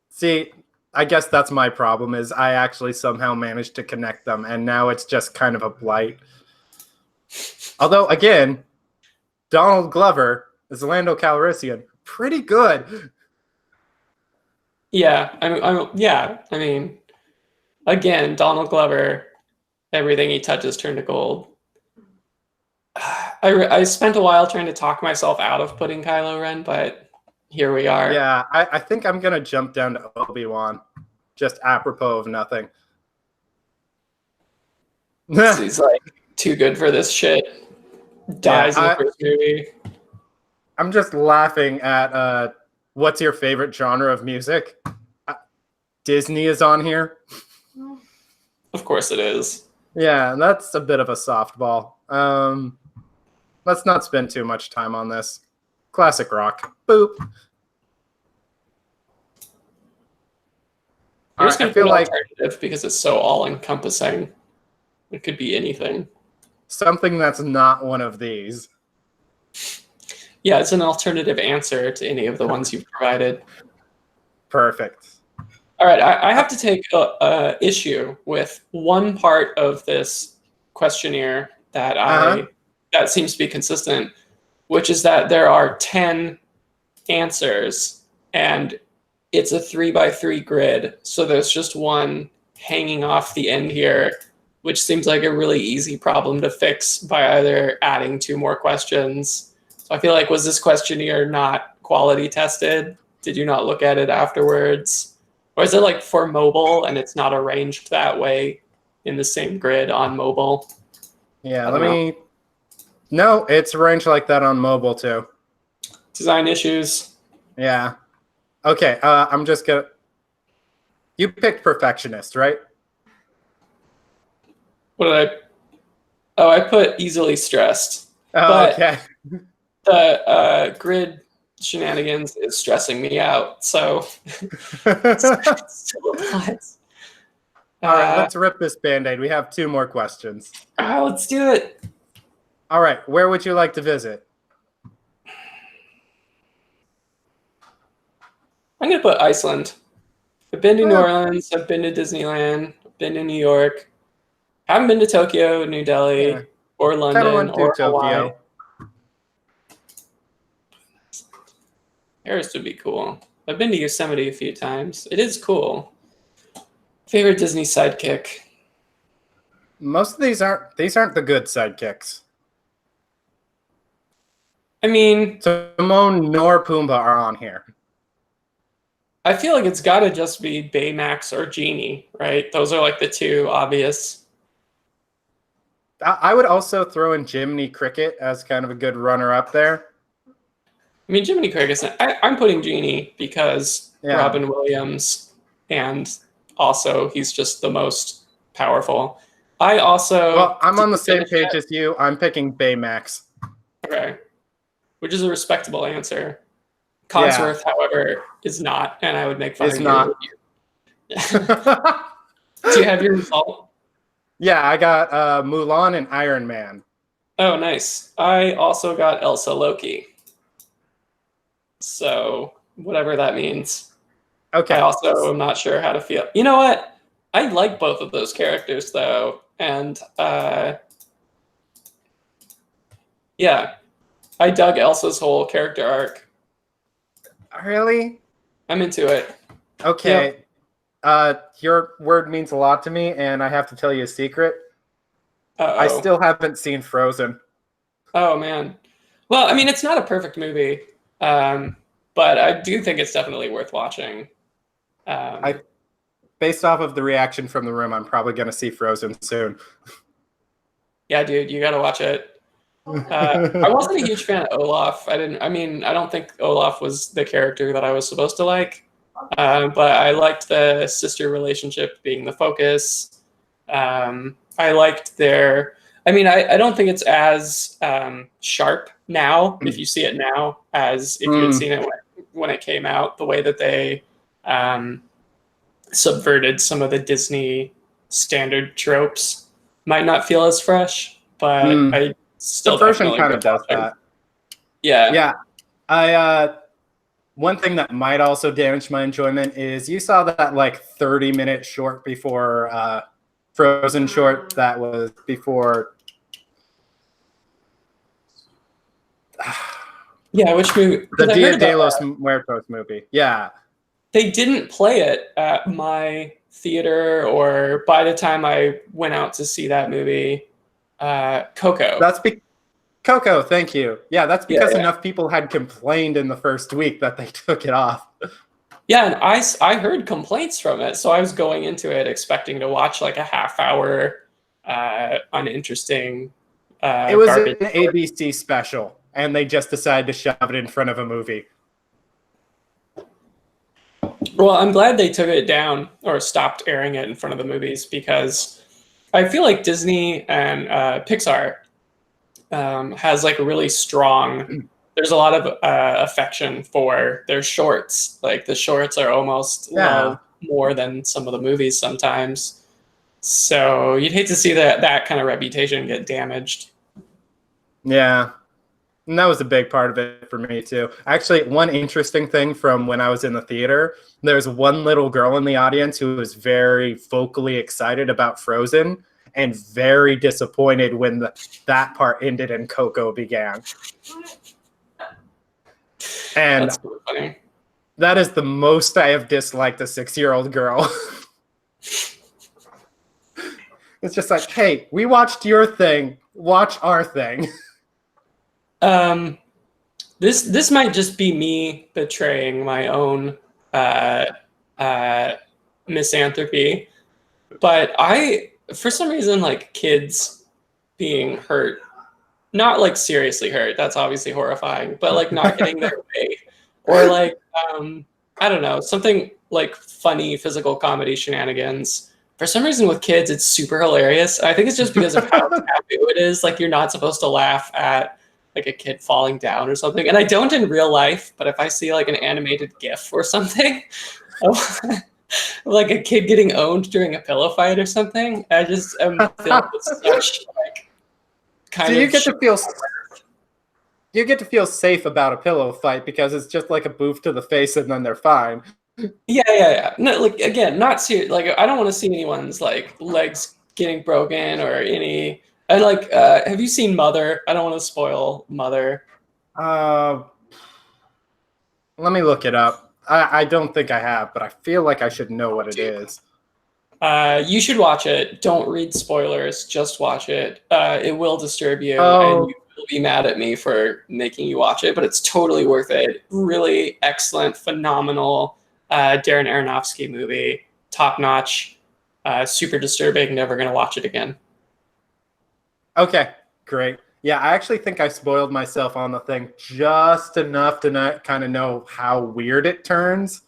Speaker 1: See, I guess that's my problem is I actually somehow managed to connect them, and now it's just kind of a blight. Although, again, Donald Glover as Lando Calrissian, pretty good.
Speaker 2: Yeah, I mean, again, Donald Glover, everything he touches turn to gold. I spent a while trying to talk myself out of putting Kylo Ren, but here we are.
Speaker 1: Yeah, I think I'm going to jump down to Obi-Wan, just apropos of nothing.
Speaker 2: He's like too good for this shit. Dies in the first movie.
Speaker 1: I'm just laughing at what's your favorite genre of music? Disney is on here.
Speaker 2: Of course it is.
Speaker 1: Yeah, that's a bit of a softball. Let's not spend too much time on this. Classic rock. Boop.
Speaker 2: I'm just going to feel like alternative because it's so all-encompassing. It could be anything.
Speaker 1: Something that's not one of these.
Speaker 2: Yeah, it's an alternative answer to any of the ones you've provided.
Speaker 1: Perfect.
Speaker 2: All right, I have to take issue with one part of this questionnaire that that seems to be consistent, which is that there are 10 answers, and it's a 3x3 grid. So there's just one hanging off the end here, which seems like a really easy problem to fix by either adding 2 more questions. So I feel like, was this questionnaire not quality tested? Did you not look at it afterwards? Or is it like for mobile and it's not arranged that way in the same grid on mobile?
Speaker 1: Yeah, No, it's arranged like that on mobile too.
Speaker 2: Design issues.
Speaker 1: Yeah. Okay, I'm just gonna... You picked perfectionist, right?
Speaker 2: What did I... Oh, I put easily stressed.
Speaker 1: Oh,
Speaker 2: but
Speaker 1: okay.
Speaker 2: The grid shenanigans is stressing me out, so it still applies.
Speaker 1: All right, let's rip this Band-Aid. We have 2 more questions.
Speaker 2: Let's do it.
Speaker 1: All right, where would you like to visit?
Speaker 2: I'm going to put Iceland. I've been to New Orleans. I've been to Disneyland. I've been to New York. Haven't been to Tokyo, New Delhi, or London, or Hawaii. Paris would be cool. I've been to Yosemite a few times. It is cool. Favorite Disney sidekick?
Speaker 1: Most of these aren't the good sidekicks.
Speaker 2: I mean,
Speaker 1: Timon nor Pumbaa are on here.
Speaker 2: I feel like it's got to just be Baymax or Genie, right? Those are like the 2 obvious.
Speaker 1: I would also throw in Jiminy Cricket as kind of a good runner-up there.
Speaker 2: I mean, Jiminy Cricket's I'm putting Genie because Robin Williams, and also he's just the most powerful.
Speaker 1: Well, I'm on the same page as you. I'm picking Baymax.
Speaker 2: Okay. Which is a respectable answer. Cogsworth, however, is not, and I would make fun of you. Do you have your result?
Speaker 1: Yeah, I got Mulan and Iron Man.
Speaker 2: Oh, nice. I also got Elsa Loki. So, whatever that means.
Speaker 1: Okay.
Speaker 2: I also am not sure how to feel. You know what? I like both of those characters, though. And, yeah. I dug Elsa's whole character arc.
Speaker 1: Really?
Speaker 2: I'm into it.
Speaker 1: Okay. Yep. Your word means a lot to me, and I have to tell you a secret. I still haven't seen Frozen.
Speaker 2: Oh, man. Well, I mean, it's not a perfect movie, but I do think it's definitely worth watching.
Speaker 1: Based off of the reaction from the room, I'm probably going to see Frozen soon.
Speaker 2: Yeah, dude, you got to watch it. I wasn't a huge fan of Olaf. I don't think Olaf was the character that I was supposed to like. But I liked the sister relationship being the focus. I liked their. I mean, I don't think it's as sharp now, if you see it now, as if you had seen it when it came out. The way that they subverted some of the Disney standard tropes might not feel as fresh, but I still
Speaker 1: The version
Speaker 2: definitely
Speaker 1: kind of does that.
Speaker 2: Yeah.
Speaker 1: Yeah. One thing that might also damage my enjoyment is you saw that like 30-minute short before Frozen short that was before.
Speaker 2: Yeah, which movie?
Speaker 1: The Dia de los Muertos movie. Yeah.
Speaker 2: They didn't play it at my theater or by the time I went out to see that movie. Coco.
Speaker 1: Coco, thank you. Yeah, that's because enough people had complained in the first week that they took it off.
Speaker 2: Yeah, and I heard complaints from it, so I was going into it expecting to watch like a half-hour, uninteresting.
Speaker 1: It was an ABC special, and they just decided to shove it in front of a movie.
Speaker 2: Well, I'm glad they took it down or stopped airing it in front of the movies because I feel like Disney and Pixar has like a really strong. There's a lot of affection for their shorts. Like the shorts are almost loved more than some of the movies sometimes. So you'd hate to see that kind of reputation get damaged.
Speaker 1: Yeah. And that was a big part of it for me, too. Actually, one interesting thing from when I was in the theater, there's one little girl in the audience who was very vocally excited about Frozen and very disappointed when that part ended and Coco began. And
Speaker 2: that's really funny.
Speaker 1: That is the most I have disliked a 6-year-old girl. It's just like, hey, we watched your thing. Watch our thing.
Speaker 2: This might just be me betraying my own misanthropy, but for some reason, like kids being hurt, not like seriously hurt, that's obviously horrifying, but like not getting their way, or like I don't know, something like funny physical comedy shenanigans. For some reason with kids, it's super hilarious. I think it's just because of how taboo it is. Like you're not supposed to laugh at like a kid falling down or something. And I don't in real life, but if I see like an animated GIF or something, like a kid getting owned during a pillow fight or something, I just am filled with such like kind of.
Speaker 1: So you get to feel safe about a pillow fight because it's just like a boof to the face and then they're fine.
Speaker 2: Yeah. No, like again, not serious. Like I don't want to see anyone's like legs getting broken or any. I like. Have you seen Mother? I don't want to spoil Mother.
Speaker 1: Let me look it up. I don't think I have, but I feel like I should know what it is.
Speaker 2: You should watch it. Don't read spoilers. Just watch it. It will disturb you, and you will be mad at me for making you watch it. But it's totally worth it. Really excellent, phenomenal Darren Aronofsky movie. Top notch. Super disturbing. Never gonna watch it again.
Speaker 1: Okay, great. Yeah, I actually think I spoiled myself on the thing just enough to not kind of know how weird it turns.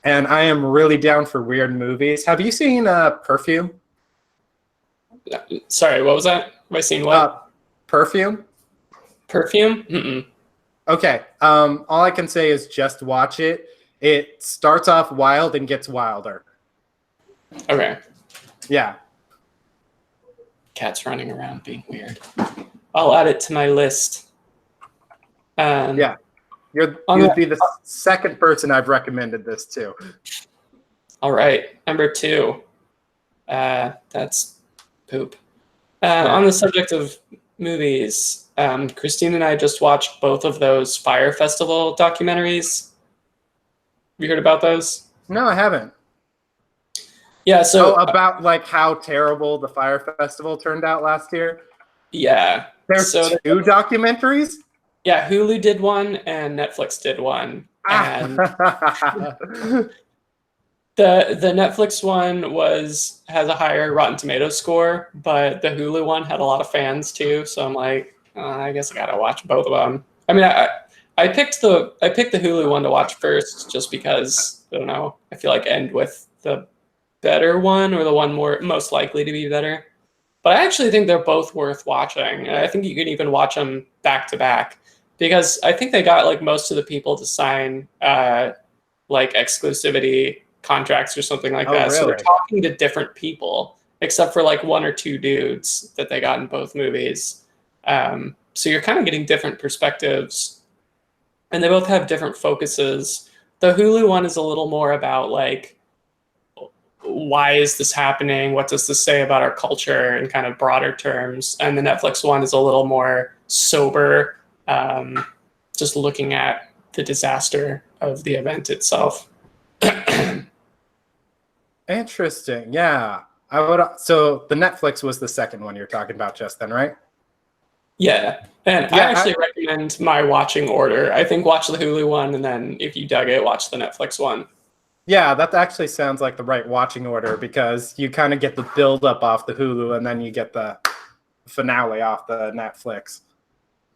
Speaker 1: And I am really down for weird movies. Have you seen Perfume?
Speaker 2: Sorry, what was that? Have I seen what?
Speaker 1: Perfume?
Speaker 2: Perfume? Mm-mm.
Speaker 1: Okay. All I can say is just watch it. It starts off wild and gets wilder.
Speaker 2: Okay.
Speaker 1: Yeah.
Speaker 2: Cats running around being weird. I'll add it to my list.
Speaker 1: Yeah. You'd be the second person I've recommended this to.
Speaker 2: All right. Number 2. That's poop. On the subject of movies, Christine and I just watched both of those Fire Festival documentaries. Have you heard about those?
Speaker 1: No, I haven't.
Speaker 2: Yeah, so
Speaker 1: about like how terrible the Fire Festival turned out last year.
Speaker 2: Yeah,
Speaker 1: there's 2 documentaries.
Speaker 2: Yeah, Hulu did one and Netflix did one, and the Netflix one has a higher Rotten Tomatoes score, but the Hulu one had a lot of fans too. So I'm like, I guess I gotta watch both of them. I mean, I picked the Hulu one to watch first just because I don't know. I feel like end with the better one or the one most likely to be better. But I actually think they're both worth watching. And I think you can even watch them back to back because I think they got like most of the people to sign like exclusivity contracts or something like
Speaker 1: Oh,
Speaker 2: that. So they're
Speaker 1: really?
Speaker 2: talking to different people, except for like one or two dudes that they got in both movies. So you're kind of getting different perspectives, and they both have different focuses. The Hulu one is a little more about like, why is this happening? What does this say about our culture in kind of broader terms? And the Netflix one is a little more sober, just looking at the disaster of the event itself.
Speaker 1: Interesting. Yeah. I would. So the Netflix was the second one you're talking about just then, right?
Speaker 2: Yeah. And I
Speaker 1: Yeah.
Speaker 2: actually recommend my watching order. I think watch the Hulu one, and then if you dug it, watch the Netflix one.
Speaker 1: Yeah, that actually sounds like the right watching order because you kind of get the build up off the Hulu and then you get the finale off the Netflix.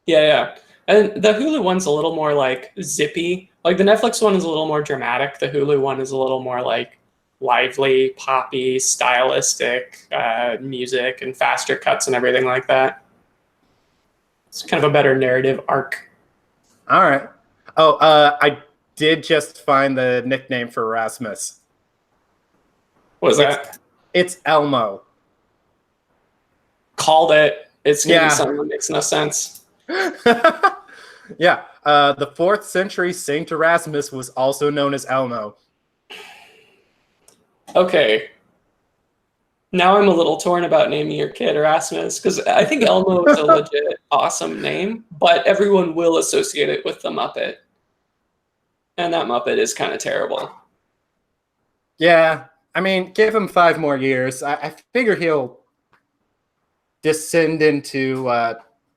Speaker 2: Yeah, yeah. And the Hulu one's a little more like zippy. Like the Netflix one is a little more dramatic. The Hulu one is a little more like lively, poppy, stylistic music and faster cuts and everything like that. It's kind of a better narrative arc.
Speaker 1: All right. Oh, I did just find the nickname for Erasmus.
Speaker 2: What was
Speaker 1: It's
Speaker 2: that?
Speaker 1: it's Elmo.
Speaker 2: Called it. It's gonna be
Speaker 1: Yeah.
Speaker 2: something that makes no sense.
Speaker 1: Yeah. The 4th century Saint Erasmus was also known as Elmo.
Speaker 2: Okay. Now I'm a little torn about naming your kid Erasmus because I think Elmo is a legit awesome name, but everyone will associate it with the Muppet. And that Muppet is kind of terrible.
Speaker 1: Yeah. I mean, give him 5 more years. I figure he'll descend into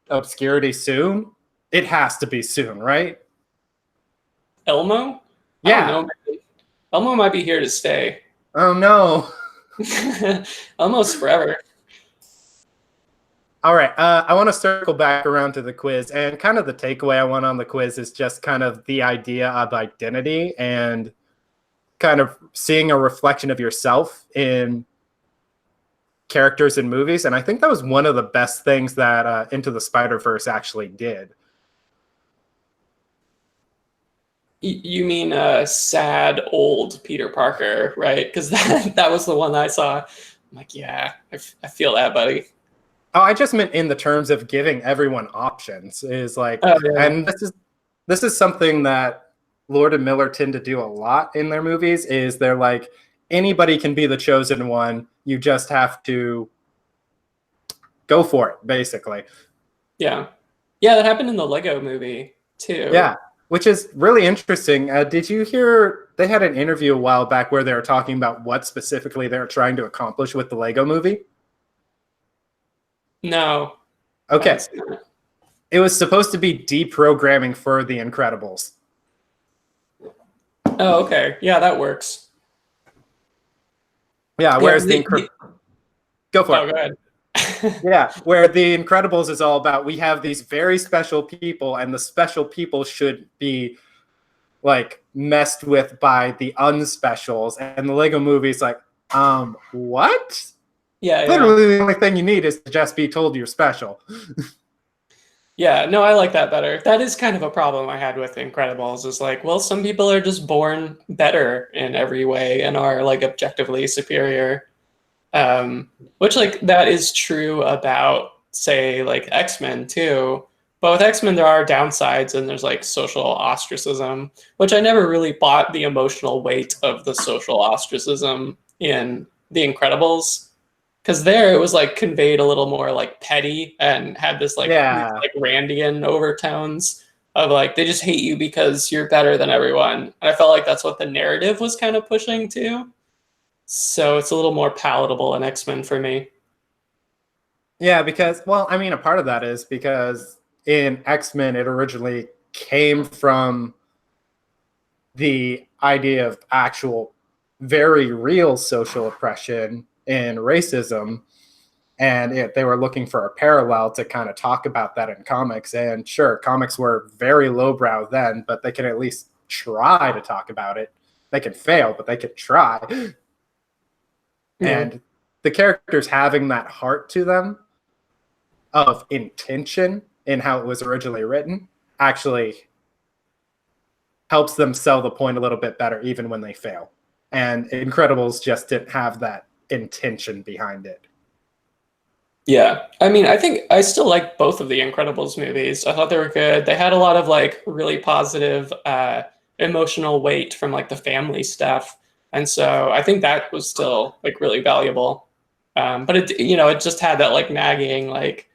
Speaker 1: obscurity soon. It has to be soon, right?
Speaker 2: Elmo? I don't
Speaker 1: Yeah.
Speaker 2: know. Man. Elmo might be here to stay.
Speaker 1: Oh no.
Speaker 2: Almost forever.
Speaker 1: All right. I want to circle back around to the quiz, and kind of the takeaway I want on the quiz is just kind of the idea of identity and kind of seeing a reflection of yourself in characters in movies. And I think that was one of the best things that Into the Spider-Verse actually did.
Speaker 2: You mean sad old Peter Parker, right? Because that was the one I saw. I'm like, yeah, I feel that, buddy.
Speaker 1: Oh, I just meant in the terms of giving everyone options is like,
Speaker 2: Oh, yeah.
Speaker 1: and this is something that Lord and Miller tend to do a lot in their movies is they're like, anybody can be the chosen one. You just have to go for it, basically.
Speaker 2: Yeah. Yeah, that happened in the Lego movie too.
Speaker 1: Yeah, which is really interesting. Did you hear they had an interview a while back where they were talking about what specifically they're trying to accomplish with the Lego movie?
Speaker 2: No.
Speaker 1: Okay. It was supposed to be deprogramming for The Incredibles.
Speaker 2: Oh, okay. Yeah, that works.
Speaker 1: Yeah, whereas go for
Speaker 2: Oh,
Speaker 1: it.
Speaker 2: go ahead.
Speaker 1: Yeah, where The Incredibles is all about we have these very special people, and the special people should be like messed with by the unspecials. And the Lego movie's like, what?
Speaker 2: Yeah,
Speaker 1: Literally the only thing you need is to just be told you're special.
Speaker 2: Yeah, no, I like that better. That is kind of a problem I had with Incredibles is like, well, some people are just born better in every way and are like objectively superior. Which like that is true about say like X-Men too. But with X-Men there are downsides and there's like social ostracism, which I never really bought the emotional weight of the social ostracism in The Incredibles. Because there it was like conveyed a little more like petty and had this like like Randian overtones of like they just hate you because you're better than everyone. And I felt like that's what the narrative was kind of pushing to. So it's a little more palatable in X-Men for me.
Speaker 1: Yeah, because, well, I mean, a part of that is because in X-Men, it originally came from the idea of actual, very real social oppression and racism. And they were looking for a parallel to kind of talk about that in comics. And sure, comics were very lowbrow then, but they can at least try to talk about it. They can fail, but they can try. And the characters having that heart to them of intention in how it was originally written actually helps them sell the point a little bit better even when they fail. And Incredibles just didn't have that intention behind it.
Speaker 2: Yeah, I mean, I think I still like both of the Incredibles movies. I thought they were good. They had a lot of like really positive emotional weight from like the family stuff, and so I think that was still like really valuable. But it, it just had that like nagging, like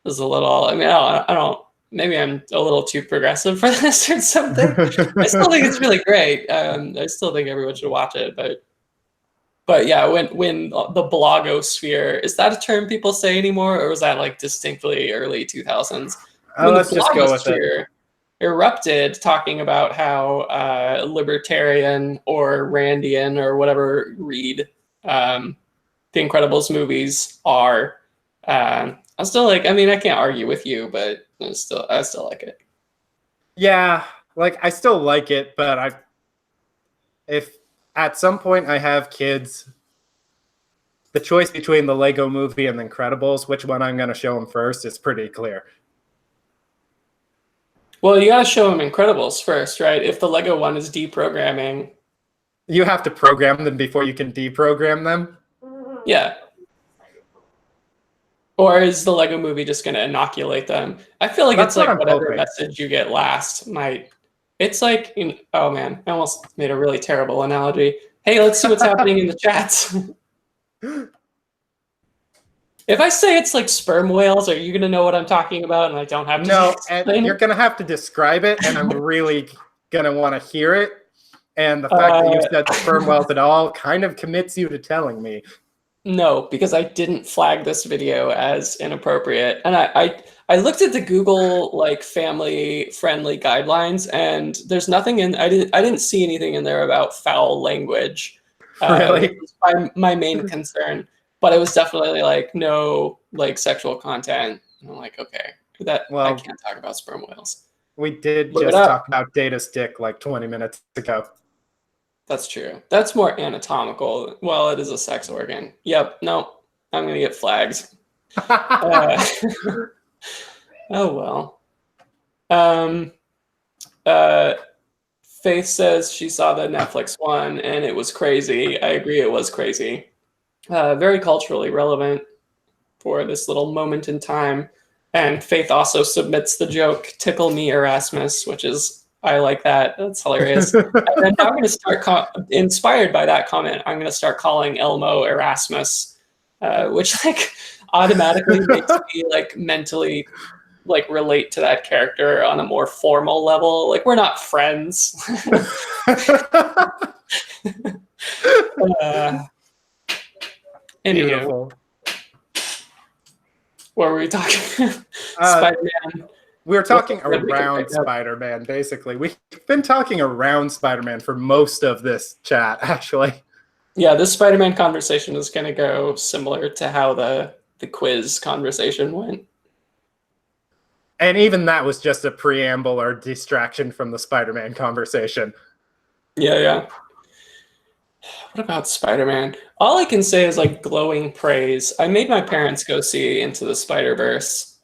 Speaker 2: was a little. I mean, I don't. Maybe I'm a little too progressive for this or something. I still think it's really great. I still think everyone should watch it, but yeah, when the blogosphere, is that a term people say anymore, or was that like distinctly early 2000s? When
Speaker 1: Let's
Speaker 2: the
Speaker 1: just go with it.
Speaker 2: blogosphere erupted, talking about how libertarian or Randian or whatever read the Incredibles movies are. I still like. I mean, I can't argue with you, but I still like it.
Speaker 1: Yeah, like I still like it, but if at some point I have kids, the choice between the Lego Movie and the Incredibles, which one I'm going to show them first, is pretty clear.
Speaker 2: Well, you gotta show them Incredibles first, right? If the Lego one is deprogramming,
Speaker 1: you have to program them before you can deprogram them.
Speaker 2: Yeah. Or is the Lego Movie just going to inoculate them? I feel like it's like whatever message you get last might. It's like, oh man, I almost made a really terrible analogy. Hey, let's see what's happening in the chats. If I say it's like sperm whales, are you going to know what I'm talking about? And I don't have to.
Speaker 1: No, and you're going to have to describe it, and I'm really going to want to hear it. And the fact that you said sperm whales at all kind of commits you to telling me.
Speaker 2: No, because I didn't flag this video as inappropriate, and I looked at the Google like family friendly guidelines, and there's nothing in. I didn't see anything in there about foul language.
Speaker 1: Really,
Speaker 2: which was my main concern. But it was definitely like no like sexual content. And I'm like, okay, I can't talk about sperm whales.
Speaker 1: We did just talk about Data's dick like 20 minutes ago.
Speaker 2: That's true. That's more anatomical. Well, it is a sex organ. Yep. No, I'm going to get flags. Oh, well. Faith says she saw the Netflix one and it was crazy. I agree. It was crazy. Very culturally relevant for this little moment in time. And Faith also submits the joke, "Tickle me, Erasmus," which is, I like that. That's hilarious. And then I'm going to start, inspired by that comment, I'm going to start calling Elmo Erasmus, which like automatically makes me like mentally like relate to that character on a more formal level. Like we're not friends. Anywho, what were we talking? Spider-Man.
Speaker 1: We were talking around Spider-Man, basically. We've been talking around Spider-Man for most of this chat, actually.
Speaker 2: Yeah, this Spider-Man conversation is going to go similar to how the quiz conversation went.
Speaker 1: And even that was just a preamble or distraction from the Spider-Man conversation.
Speaker 2: Yeah. What about Spider-Man? All I can say is like glowing praise. I made my parents go see Into the Spider-Verse.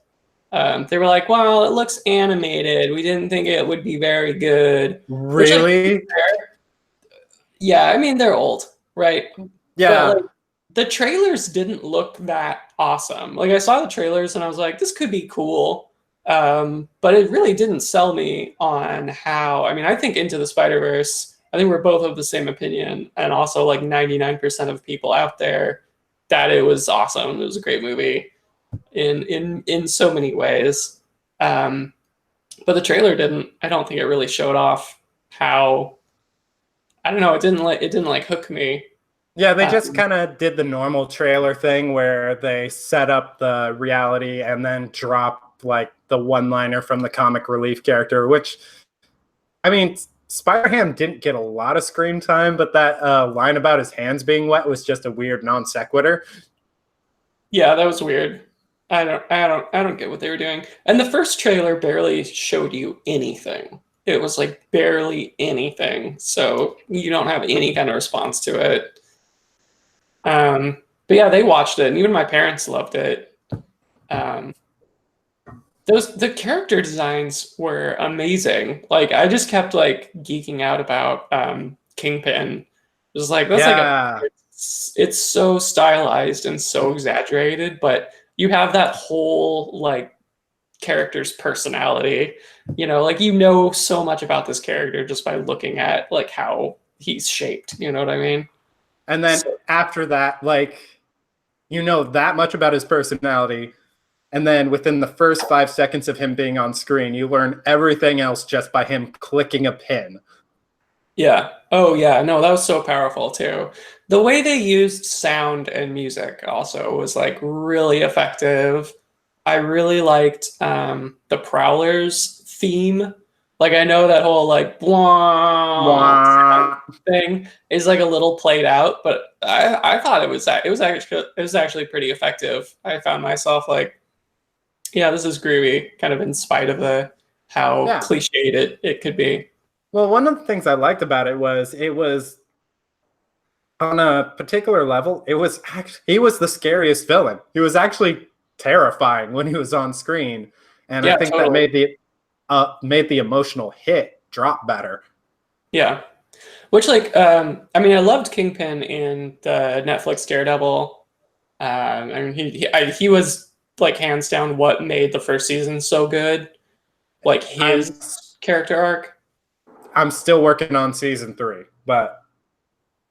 Speaker 2: They were like, well, it looks animated. We didn't think it would be very good.
Speaker 1: Really?
Speaker 2: Yeah, I mean, they're old, right?
Speaker 1: Yeah.
Speaker 2: But, like, the trailers didn't look that awesome. Like, I saw the trailers and I was like, this could be cool. But it really didn't sell me on how... I mean, I think Into the Spider-Verse, I think we're both of the same opinion. And also, like, 99% of people out there, that it was awesome. It was a great movie. In so many ways, but the trailer didn't. I don't think it really showed off how. I don't know. It didn't hook me.
Speaker 1: Yeah, they just kind of did the normal trailer thing where they set up the reality and then drop like the one-liner from the comic relief character. Which, I mean, Spider-Ham didn't get a lot of screen time, but that line about his hands being wet was just a weird non sequitur.
Speaker 2: Yeah, that was weird. I don't get what they were doing. And the first trailer barely showed you anything. It was like barely anything. So you don't have any kind of response to it. But yeah, they watched it, and even my parents loved it. Um, the character designs were amazing. Like I just kept like geeking out about Kingpin. It was like that's like a
Speaker 1: Yeah.
Speaker 2: it's so stylized and so exaggerated, but you have that whole like character's personality. Like so much about this character just by looking at like how he's shaped. You know what I mean?
Speaker 1: And then after that, like, that much about his personality. And then within the first 5 seconds of him being on screen, you learn everything else just by him clicking a pin.
Speaker 2: Yeah. Oh, yeah. No, that was so powerful too. The way they used sound and music also was like really effective. I really liked the Prowler's theme. Like I know that whole like blah sound
Speaker 1: Wah.
Speaker 2: thing is like a little played out, but I thought it was actually pretty effective. I found myself like, yeah, this is groovy, kind of in spite of how
Speaker 1: Yeah.
Speaker 2: cliched it could be.
Speaker 1: Well, one of the things I liked about it was on a particular level, he was the scariest villain. He was actually terrifying when he was on screen, and I
Speaker 2: Yeah,
Speaker 1: think that
Speaker 2: totally.
Speaker 1: made the emotional hit drop better.
Speaker 2: Yeah. Which, like, I mean, I loved Kingpin in the Netflix Daredevil. I mean, he was like hands down what made the first season so good. Like
Speaker 1: I'm
Speaker 2: his character arc.
Speaker 1: I'm still working on season 3, but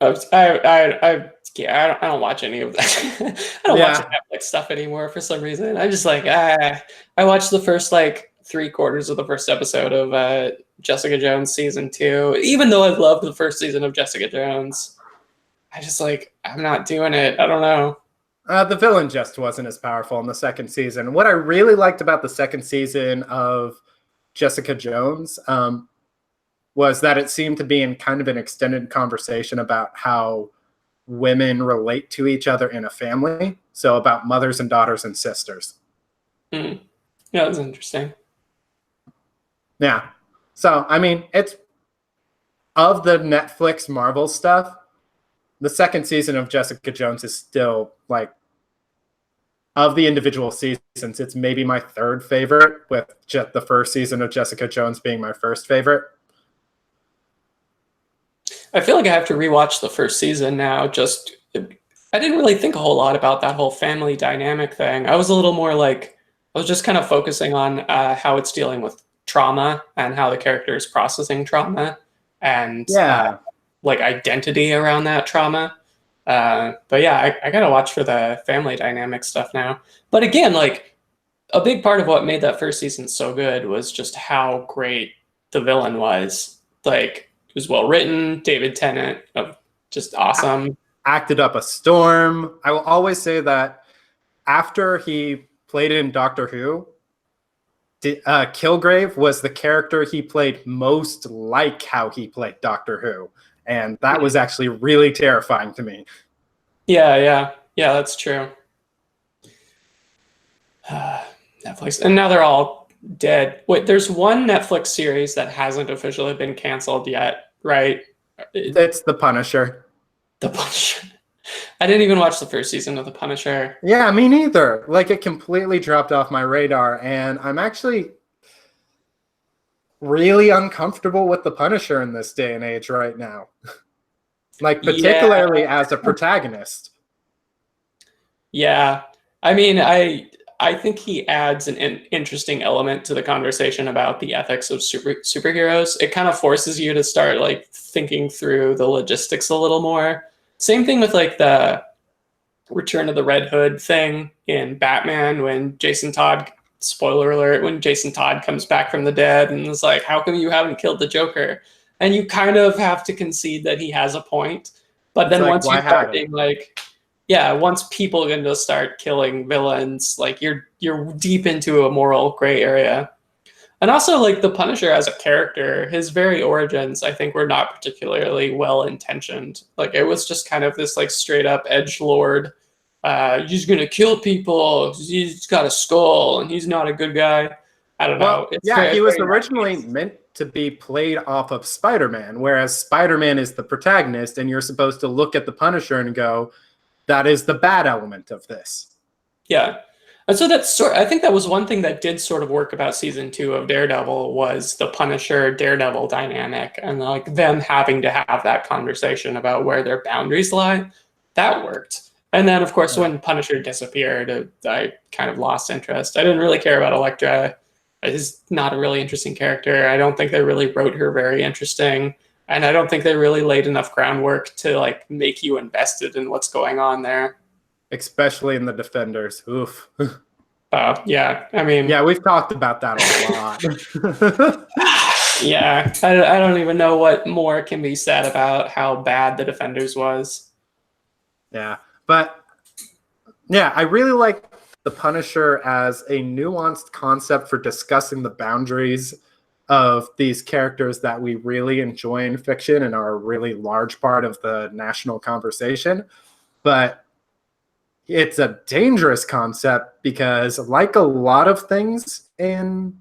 Speaker 2: I don't watch any of that. I don't watch
Speaker 1: yeah,
Speaker 2: Netflix stuff anymore for some reason. I just like I watched the first like 3/4 of the first episode of Jessica Jones season 2. Even though I loved the first season of Jessica Jones, I just like I'm not doing it. I don't know.
Speaker 1: the villain just wasn't as powerful in the second season. What I really liked about the second season of Jessica Jones was that it seemed to be in kind of an extended conversation about how women relate to each other in a family. So about mothers and daughters and sisters.
Speaker 2: Mm. Yeah, that's interesting.
Speaker 1: Yeah. So, I mean, it's of the Netflix Marvel stuff, the second season of Jessica Jones is still like, of the individual seasons, it's maybe my third favorite, with just the first season of Jessica Jones being my first favorite.
Speaker 2: I feel like I have to rewatch the first season now. I didn't really think a whole lot about that whole family dynamic thing. I was a little more like I was just kind of focusing on how it's dealing with trauma and how the character is processing trauma and
Speaker 1: Yeah.
Speaker 2: like identity around that trauma. But yeah, I gotta watch for the family dynamic stuff now. But again, like a big part of what made that first season so good was just how great the villain was. Like it was well written. David Tennant, just awesome.
Speaker 1: Acted up a storm. I will always say that after he played in Doctor Who, Kilgrave was the character he played most like how he played Doctor Who. And that was actually really terrifying to me.
Speaker 2: Yeah, that's true. Netflix, and now they're all dead. Wait, there's one Netflix series that hasn't officially been canceled yet, right?
Speaker 1: It's The Punisher.
Speaker 2: The Punisher. I didn't even watch the first season of The Punisher.
Speaker 1: Yeah, me neither. Like, it completely dropped off my radar, and I'm actually really uncomfortable with The Punisher in this day and age right now. Like, particularly as a protagonist.
Speaker 2: Yeah. I mean, I think he adds an interesting element to the conversation about the ethics of superheroes. It kind of forces you to start like thinking through the logistics a little more. Same thing with like the Return of the Red Hood thing in Batman when Jason Todd, spoiler alert, when Jason Todd comes back from the dead and is like, how come you haven't killed the Joker? And you kind of have to concede that he has a point. But then once you start being like, yeah, once people are going to start killing villains, like you're deep into a moral gray area. And also like the Punisher as a character, his very origins, I think, were not particularly well intentioned. Like it was just kind of this like straight up edgelord. He's gonna kill people. He's got a skull, and he's not a good guy. I don't know.
Speaker 1: He was originally meant to be played off of Spider-Man, whereas Spider-Man is the protagonist, and you're supposed to look at the Punisher and go, that is the bad element of this.
Speaker 2: Yeah. And so I think that was one thing that did sort of work about season 2 of Daredevil was the Punisher Daredevil dynamic and like them having to have that conversation about where their boundaries lie. That worked. And then of course when Punisher disappeared, I kind of lost interest. I didn't really care about Elektra. She's not a really interesting character. I don't think they really wrote her very interesting. And I don't think they really laid enough groundwork to like make you invested in what's going on there.
Speaker 1: Especially in the Defenders. Oof.
Speaker 2: Yeah, I mean...
Speaker 1: Yeah, we've talked about that a lot.
Speaker 2: Yeah, I don't even know what more can be said about how bad the Defenders was.
Speaker 1: Yeah, but... Yeah, I really like the Punisher as a nuanced concept for discussing the boundaries of these characters that we really enjoy in fiction and are a really large part of the national conversation. But it's a dangerous concept because, like a lot of things in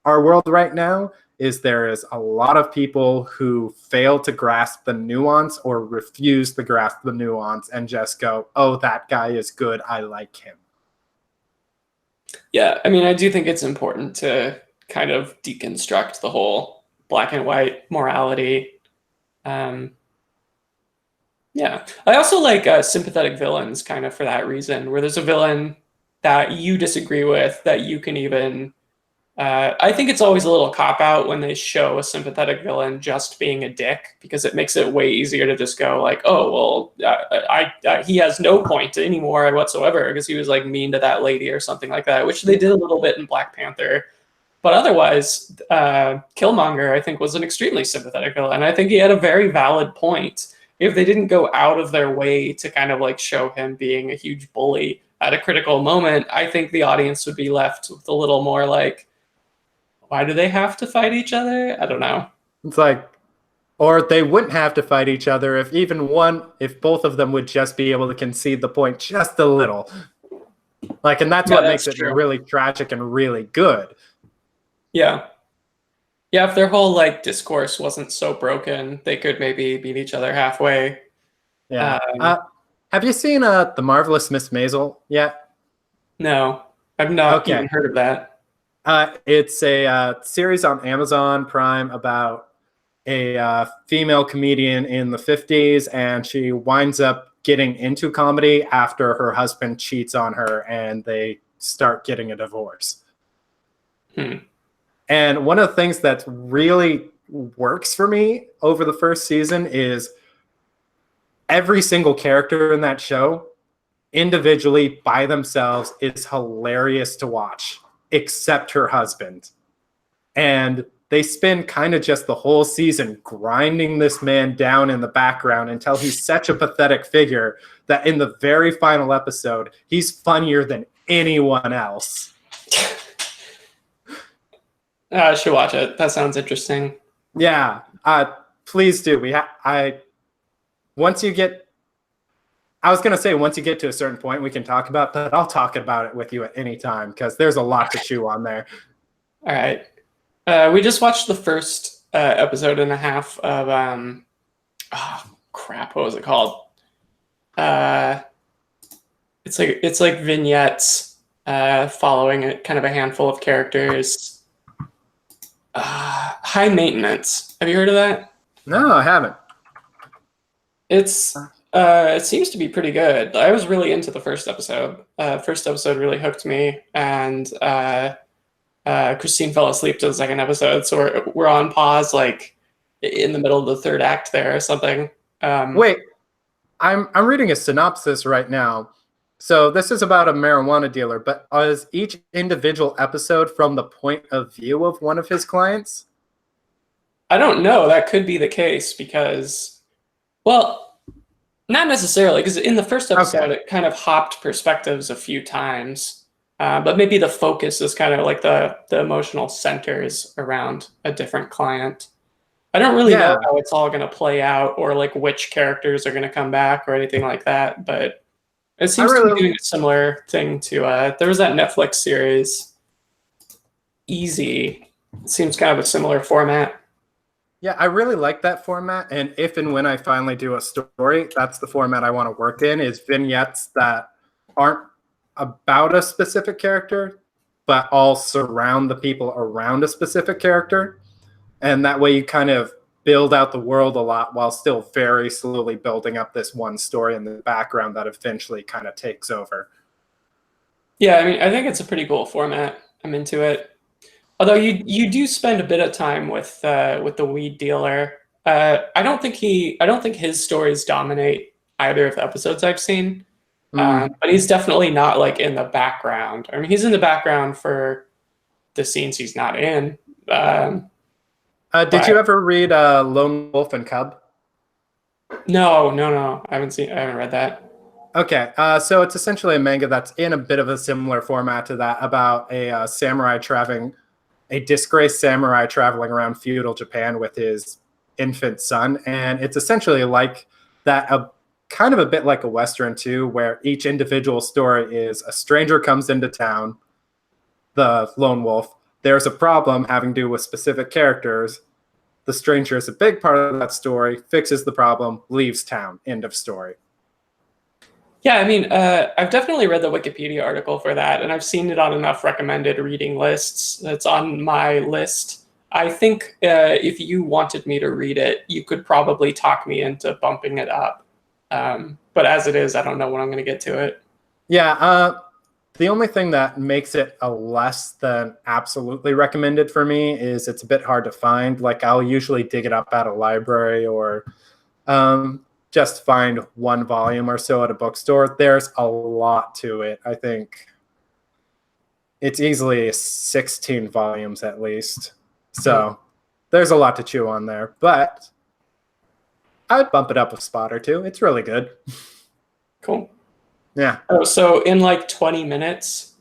Speaker 1: our world right now, there is a lot of people who fail to grasp the nuance or refuse to grasp the nuance and just go, oh, that guy is good, I like him.
Speaker 2: Yeah, I mean, I do think it's important to kind of deconstruct the whole black and white morality. Yeah, I also like sympathetic villains kind of for that reason, where there's a villain that you disagree with that you can even... I think it's always a little cop-out when they show a sympathetic villain just being a dick, because it makes it way easier to just go like, oh, well, he has no point anymore whatsoever because he was like mean to that lady or something like that, which they did a little bit in Black Panther. But otherwise, Killmonger, I think, was an extremely sympathetic villain. I think he had a very valid point. If they didn't go out of their way to kind of like show him being a huge bully at a critical moment, I think the audience would be left with a little more like, why do they have to fight each other? I don't know.
Speaker 1: It's like, or they wouldn't have to fight each other if both of them would just be able to concede the point just a little. Like, and that's what makes it really tragic and really good.
Speaker 2: Yeah. Yeah, if their whole like discourse wasn't so broken, they could maybe meet each other halfway.
Speaker 1: Yeah. Have you seen The Marvelous Miss Maisel yet?
Speaker 2: No, I've not even heard of that.
Speaker 1: It's a series on Amazon Prime about a female comedian in the 50s, and she winds up getting into comedy after her husband cheats on her and they start getting a divorce. And one of the things that really works for me over the first season is every single character in that show individually by themselves is hilarious to watch, except her husband. And they spend kind of just the whole season grinding this man down in the background until he's such a pathetic figure that in the very final episode, he's funnier than anyone else.
Speaker 2: I should watch it. That sounds interesting.
Speaker 1: Yeah, please do. Once you get to a certain point, we can talk about that. I'll talk about it with you at any time because there's a lot to chew on there.
Speaker 2: All right. We just watched the first episode and a half of what was it called? It's like vignettes following kind of a handful of characters. High Maintenance. Have you heard of that?
Speaker 1: No, I haven't.
Speaker 2: It seems to be pretty good. I was really into the first episode. First episode really hooked me, and Christine fell asleep to the second episode, so we're on pause, like in the middle of the third act there or something.
Speaker 1: Wait, I'm reading a synopsis right now. So this is about a marijuana dealer, but is each individual episode from the point of view of one of his clients?
Speaker 2: I don't know. That could be the case because, well, not necessarily, because in the first episode, it kind of hopped perspectives a few times. But maybe the focus is kind of like the emotional centers around a different client. I don't really know how it's all going to play out or like which characters are going to come back or anything like that. But it seems to be doing a similar thing to, there was that Netflix series, Easy. It seems kind of a similar format.
Speaker 1: Yeah, I really like that format. And if and when I finally do a story, that's the format I want to work in, is vignettes that aren't about a specific character, but all surround the people around a specific character. And that way you kind of build out the world a lot while still very slowly building up this one story in the background that eventually kind of takes over.
Speaker 2: Yeah, I mean, I think it's a pretty cool format. I'm into it. Although you do spend a bit of time with the weed dealer. I don't think his stories dominate either of the episodes I've seen. But he's definitely not like in the background. I mean, he's in the background for the scenes he's not in.
Speaker 1: Did you ever read Lone Wolf and Cub?
Speaker 2: No. I haven't read that.
Speaker 1: Okay, so it's essentially a manga that's in a bit of a similar format to that, about a disgraced samurai traveling around feudal Japan with his infant son, and it's essentially like that, kind of a bit like a Western too, where each individual story is a stranger comes into town, the lone wolf. There's a problem having to do with specific characters. The stranger is a big part of that story, fixes the problem, leaves town. End of story.
Speaker 2: Yeah, I mean, I've definitely read the Wikipedia article for that, and I've seen it on enough recommended reading lists. That's on my list. I think if you wanted me to read it, you could probably talk me into bumping it up. But as it is, I don't know when I'm going to get to it.
Speaker 1: Yeah, the only thing that makes it a less than absolutely recommended for me is it's a bit hard to find. Like, I'll usually dig it up at a library or just find one volume or so at a bookstore. There's a lot to it. I think it's easily 16 volumes at least. So there's a lot to chew on there. But I'd bump it up a spot or two. It's really good.
Speaker 2: Cool.
Speaker 1: Yeah.
Speaker 2: Oh, so in like 20 minutes,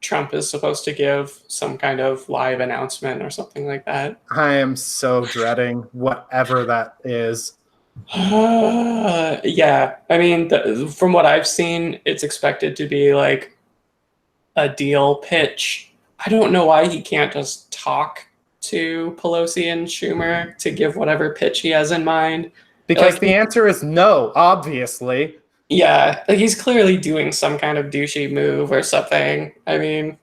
Speaker 2: Trump is supposed to give some kind of live announcement or something like that.
Speaker 1: I am so dreading whatever that is.
Speaker 2: Yeah, I mean, from what I've seen, it's expected to be like a deal pitch. I don't know why he can't just talk to Pelosi and Schumer to give whatever pitch he has in mind.
Speaker 1: Because
Speaker 2: Like,
Speaker 1: the answer is no, obviously.
Speaker 2: yeah, like he's clearly doing some kind of douchey move or something. I mean,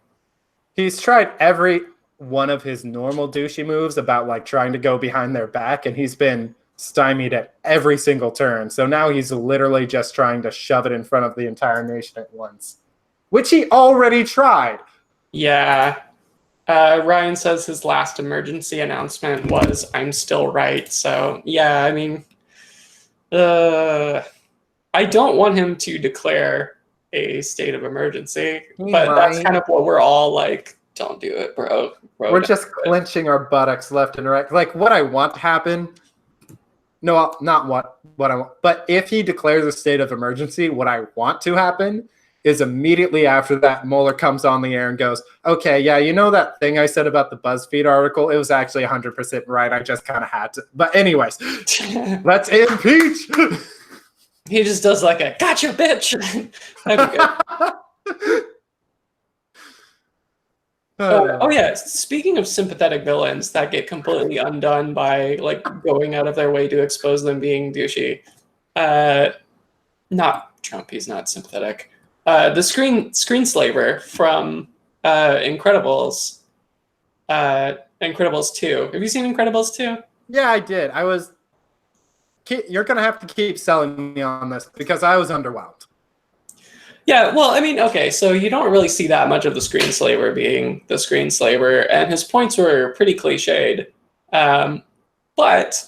Speaker 1: He's tried every one of his normal douchey moves about like trying to go behind their back, and he's been stymied at every single turn. So now he's literally just trying to shove it in front of the entire nation at once, which he already tried.
Speaker 2: yeah. Ryan says his last emergency announcement was "I'm still right." So yeah, I mean, I don't want him to declare a state of emergency, but that's kind of what we're all like. Don't do it, bro.
Speaker 1: We're just clenching our buttocks left and right. Like, what I want to happen. No, not what I want. But if he declares a state of emergency, what I want to happen is immediately after that, Mueller comes on the air and goes, okay, yeah, you know that thing I said about the BuzzFeed article? It was actually 100% right. I just kind of had to. But anyways, let's impeach.
Speaker 2: He just does like a gotcha, bitch. That'd be good. Oh yeah. Speaking of sympathetic villains that get completely undone by like going out of their way to expose them being douchey. Not Trump. He's not sympathetic. The screenslaver from Incredibles. Incredibles 2. Have you seen Incredibles 2?
Speaker 1: Yeah, I did. You're gonna have to keep selling me on this because I was underwhelmed.
Speaker 2: Yeah, well, I mean, okay, so you don't really see that much of the screenslaver being the screenslaver, and his points were pretty cliched. But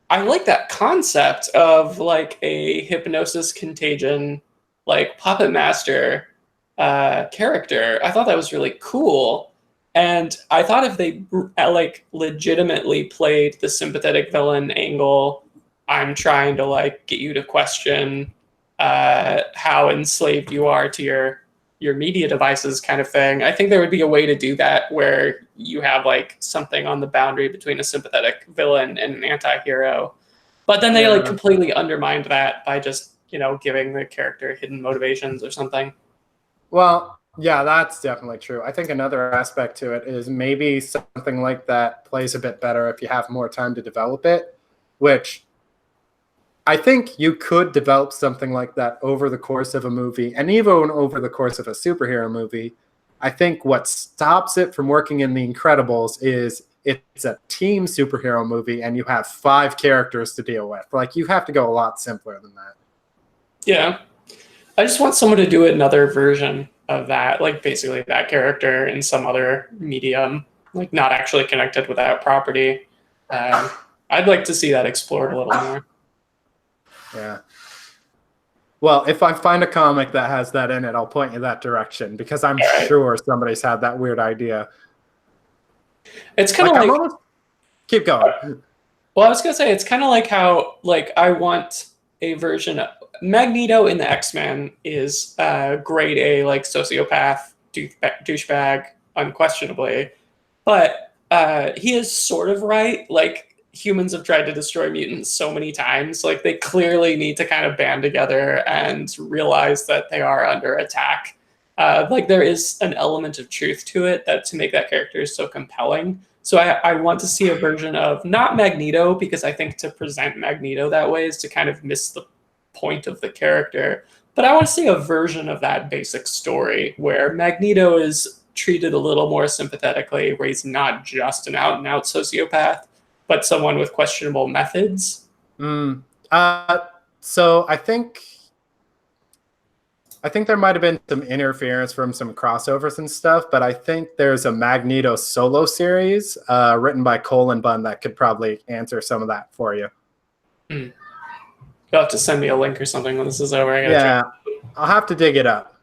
Speaker 2: I like that concept of like a hypnosis contagion, like puppet master character. I thought that was really cool. And I thought if they like legitimately played the sympathetic villain angle, I'm trying to like get you to question how enslaved you are to your media devices kind of thing. I think there would be a way to do that where you have like something on the boundary between a sympathetic villain and an anti-hero. But then they like completely undermined that by just, giving the character hidden motivations or something.
Speaker 1: Well, Yeah, that's definitely true. I think another aspect to it is maybe something like that plays a bit better if you have more time to develop it, which I think you could develop something like that over the course of a movie and even over the course of a superhero movie. I think what stops it from working in The Incredibles is it's a team superhero movie and you have 5 characters to deal with. Like, you have to go a lot simpler than that.
Speaker 2: Yeah. I just want someone to do another version of that, like basically that character in some other medium, like not actually connected with that property. Um, I'd like to see that explored a little more.
Speaker 1: Yeah. Well, if I find a comic that has that in it, I'll point you that direction because I'm
Speaker 2: All right.
Speaker 1: sure somebody's had that weird idea.
Speaker 2: It's kind of
Speaker 1: Like, I'm
Speaker 2: like,
Speaker 1: almost keep going.
Speaker 2: well, I was gonna say it's kind of like how like I want a version of Magneto in the X-Men is grade A, like sociopath, douchebag, unquestionably. But he is sort of right. Like humans have tried to destroy mutants so many times. Like they clearly need to kind of band together and realize that they are under attack. Like there is an element of truth to it that to make that character so compelling. So I want to see a version of not Magneto because I think to present Magneto that way is to kind of miss the point of the character. But I want to see a version of that basic story where Magneto is treated a little more sympathetically, where he's not just an out and out sociopath, but someone with questionable methods.
Speaker 1: Mm. So I think there might have been some interference from some crossovers and stuff, but I think there's a Magneto solo series written by Cole and Bunn that could probably answer some of that for you.
Speaker 2: Hmm. You'll have to send me a link or something when this is over. I gotta
Speaker 1: Yeah,
Speaker 2: check.
Speaker 1: I'll have to dig it up.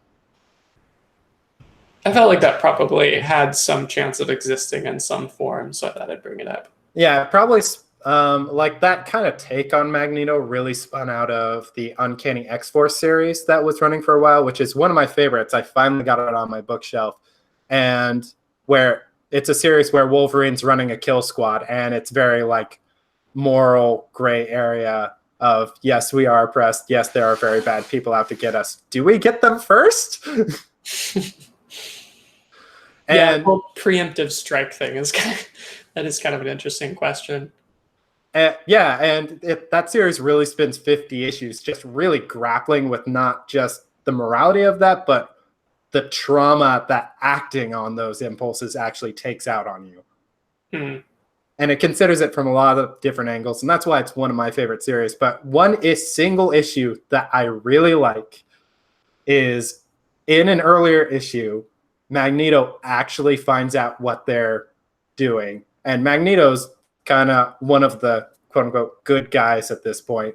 Speaker 2: I felt like that probably had some chance of existing in some form, so I thought I'd bring it up.
Speaker 1: Yeah, probably like that kind of take on Magneto really spun out of the Uncanny X-Force series that was running for a while, which is one of my favorites. I finally got it on my bookshelf. And where it's a series where Wolverine's running a kill squad and it's very like moral gray area of yes, we are oppressed. Yes, there are very bad people out to get us. Do we get them first?
Speaker 2: Yeah, the
Speaker 1: And
Speaker 2: whole preemptive strike thing is that is kind of an interesting question.
Speaker 1: yeah, and that series really spends 50 issues just really grappling with not just the morality of that, but the trauma that acting on those impulses actually takes out on you.
Speaker 2: Hmm.
Speaker 1: And it considers it from a lot of different angles, and that's why it's one of my favorite series. But one is single issue that I really like is in an earlier issue, Magneto actually finds out what they're doing. And Magneto's kind of one of the quote unquote good guys at this point.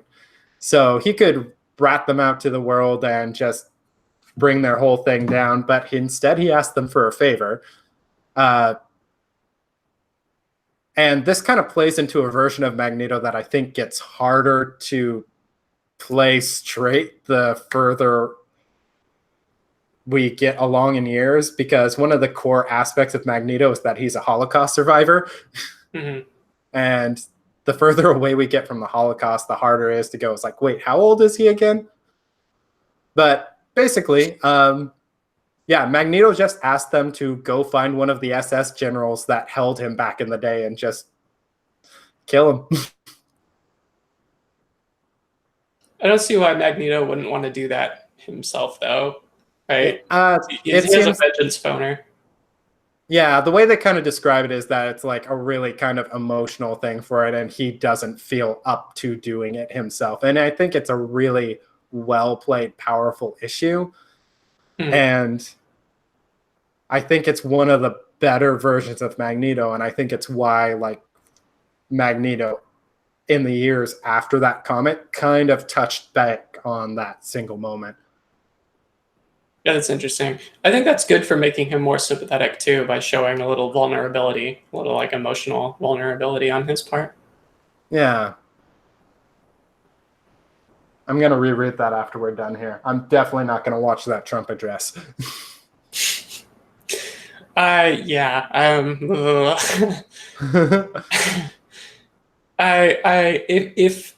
Speaker 1: So he could rat them out to the world and just bring their whole thing down. But instead, he asked them for a favor. And this kind of plays into a version of Magneto that I think gets harder to play straight the further we get along in years, because one of the core aspects of Magneto is that he's a Holocaust survivor.
Speaker 2: Mm-hmm.
Speaker 1: And the further away we get from the Holocaust, the harder it is to go. It's like, wait, how old is he again? But basically, yeah, Magneto just asked them to go find one of the SS generals that held him back in the day and just kill him.
Speaker 2: I don't see why Magneto wouldn't want to do that himself, though. Right? He
Speaker 1: It
Speaker 2: has a
Speaker 1: seems,
Speaker 2: vengeance boner.
Speaker 1: yeah, the way they kind of describe it is that it's like a really kind of emotional thing for it, and he doesn't feel up to doing it himself. And I think it's a really well played, powerful issue.
Speaker 2: Hmm.
Speaker 1: And I think it's one of the better versions of Magneto, and I think it's why like Magneto in the years after that comic kind of touched back on that single moment.
Speaker 2: Yeah, that's interesting. I think that's good for making him more sympathetic too, by showing a little vulnerability, a little like emotional vulnerability on his part.
Speaker 1: Yeah. I'm going to reread that after we're done here. I'm definitely not going to watch that Trump address.
Speaker 2: Yeah.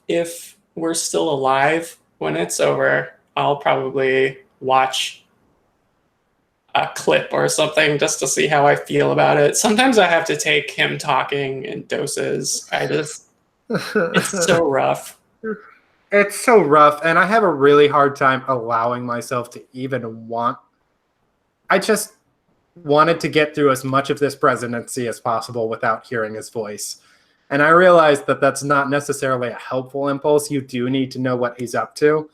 Speaker 2: If we're still alive when it's over, I'll probably watch a clip or something just to see how I feel about it. Sometimes I have to take him talking in doses. It's so rough.
Speaker 1: It's so rough, and I have a really hard time allowing myself to even want. I just wanted to get through as much of this presidency as possible without hearing his voice. And I realized that that's not necessarily a helpful impulse. You do need to know what he's up to.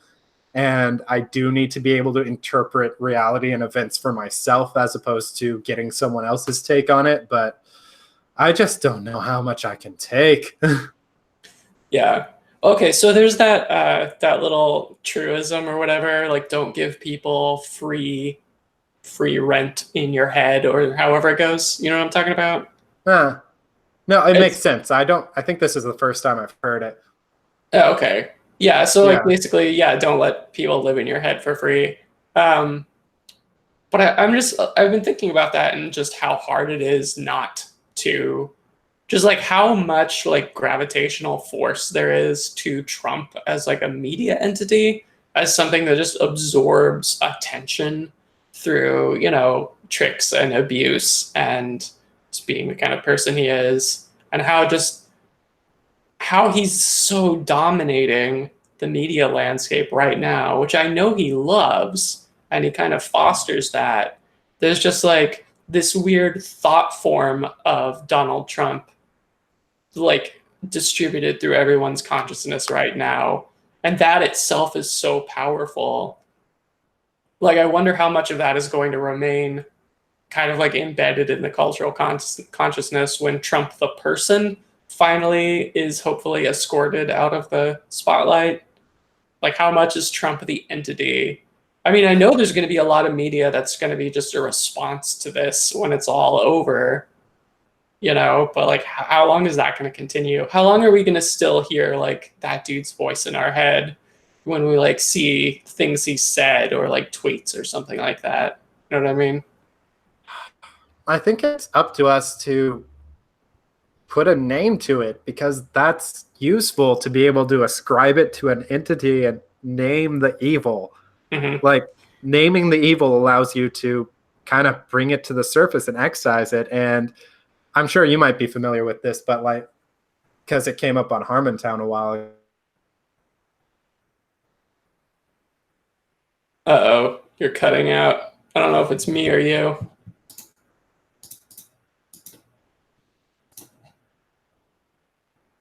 Speaker 1: And I do need to be able to interpret reality and events for myself as opposed to getting someone else's take on it. But I just don't know how much I can take.
Speaker 2: Yeah. Okay, so there's that little truism or whatever, like don't give people free rent in your head or however it goes. You know what I'm talking about?
Speaker 1: Huh. No, it makes
Speaker 2: It's
Speaker 1: sense. I think this is the first time I've heard it.
Speaker 2: oh, okay. Yeah, so like
Speaker 1: Yeah.
Speaker 2: basically, yeah, don't let people live in your head for free. Um, but I've been thinking about that and just how hard it is not to just like how much like gravitational force there is to Trump as like a media entity, as something that just absorbs attention through, tricks and abuse and just being the kind of person he is, and how he's so dominating the media landscape right now, which I know he loves and he kind of fosters that. There's just like this weird thought form of Donald Trump like distributed through everyone's consciousness right now. And that itself is so powerful. Like, I wonder how much of that is going to remain kind of like embedded in the cultural consciousness when Trump the person finally is hopefully escorted out of the spotlight. Like, how much is Trump the entity? I mean, I know there's going to be a lot of media that's going to be just a response to this when it's all over, but like, how long is that going to continue? How long are we going to still hear like that dude's voice in our head when we like see things he said or like tweets or something like that? You know what I mean?
Speaker 1: I think it's up to us to put a name to it because that's useful to be able to ascribe it to an entity and name the evil.
Speaker 2: Mm-hmm.
Speaker 1: Like naming the evil allows you to kind of bring it to the surface and excise it. And I'm sure you might be familiar with this, but like, because it came up on Harmontown a while ago.
Speaker 2: Uh-oh, you're cutting out. I don't know if it's me or you.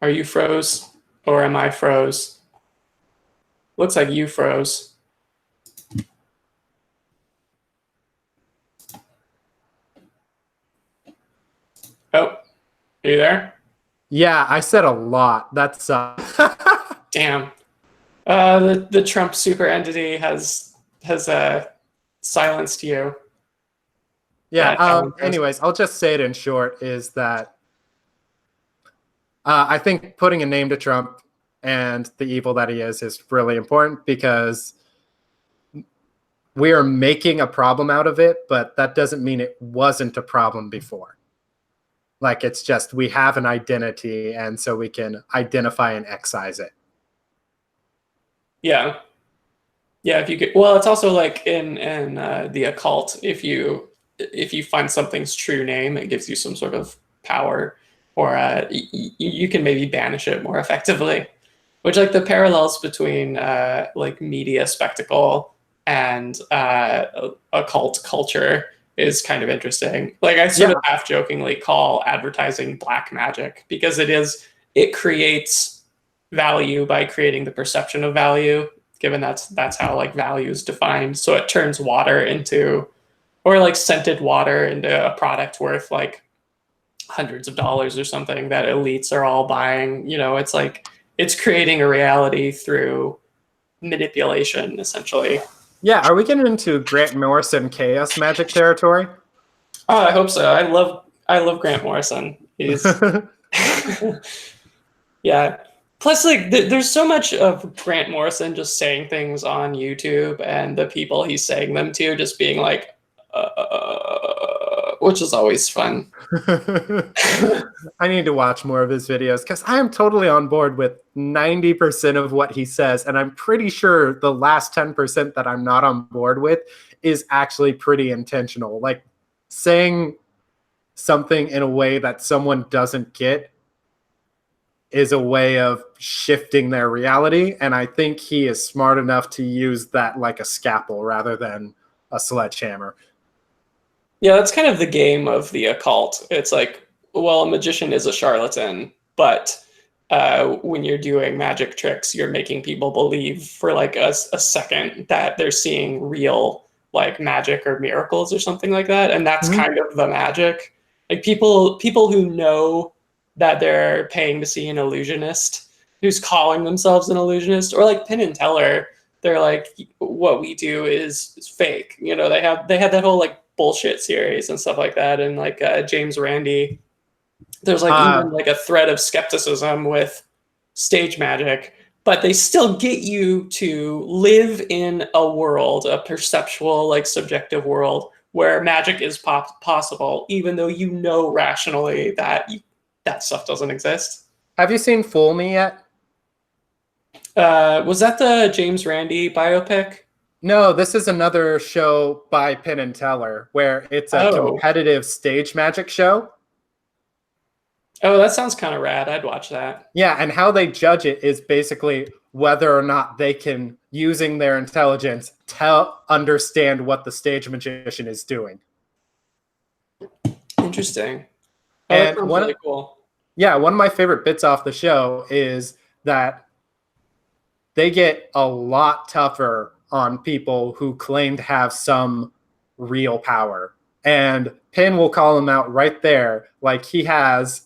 Speaker 2: Are you froze or am I froze? Looks like you froze. Oh, are you there?
Speaker 1: Yeah, I said a lot. That's
Speaker 2: Damn. The Trump super entity has silenced you.
Speaker 1: yeah. Anyways, I'll just say it in short is that I think putting a name to Trump and the evil that he is really important because we are making a problem out of it, but that doesn't mean it wasn't a problem before. Like it's just we have an identity, and so we can identify and excise it.
Speaker 2: Yeah. Yeah, if you could, well, it's also like in the occult, if you find something's true name, it gives you some sort of power, or you can maybe banish it more effectively. Which like the parallels between like media spectacle and occult culture is kind of interesting. Like I sort of half jokingly call advertising black magic because it creates value by creating the perception of value, given that's how like value is defined. So it turns water into, or like scented water into a product worth like hundreds of dollars or something that elites are all buying. It's like it's creating a reality through manipulation, essentially.
Speaker 1: Yeah, are we getting into Grant Morrison chaos magic territory?
Speaker 2: Oh, I hope so. I love Grant Morrison. He's yeah. Plus, like, there's so much of Grant Morrison just saying things on YouTube, and the people he's saying them to just being like, which is always fun.
Speaker 1: I need to watch more of his videos because I am totally on board with 90% of what he says. And I'm pretty sure the last 10% that I'm not on board with is actually pretty intentional. Like saying something in a way that someone doesn't get is a way of shifting their reality. And I think he is smart enough to use that like a scalpel rather than a sledgehammer.
Speaker 2: Yeah, that's kind of the game of the occult. It's like, well, a magician is a charlatan, but when you're doing magic tricks, you're making people believe for like a second that they're seeing real like magic or miracles or something like that, and that's kind of the magic. Like people who know that they're paying to see an illusionist who's calling themselves an illusionist, or like Penn and Teller, they're like, what we do is fake. You know, they had that whole like bullshit series and stuff like that, and like James Randi. There's like even like a thread of skepticism with stage magic, but they still get you to live in a world, a perceptual, like subjective world where magic is possible, even though you know rationally that that stuff doesn't exist.
Speaker 1: Have you seen Fool Me yet?
Speaker 2: Was that the James Randi biopic?
Speaker 1: No, this is another show by Penn and Teller where it's a competitive stage magic show.
Speaker 2: Oh, that sounds kind of rad. I'd watch that.
Speaker 1: Yeah, and how they judge it is basically whether or not they can, using their intelligence, understand what the stage magician is doing.
Speaker 2: Interesting. Oh,
Speaker 1: And
Speaker 2: that sounds really cool.
Speaker 1: Yeah, one of my favorite bits off the show is that they get a lot tougher on people who claim to have some real power. And Penn will call him out right there, like he has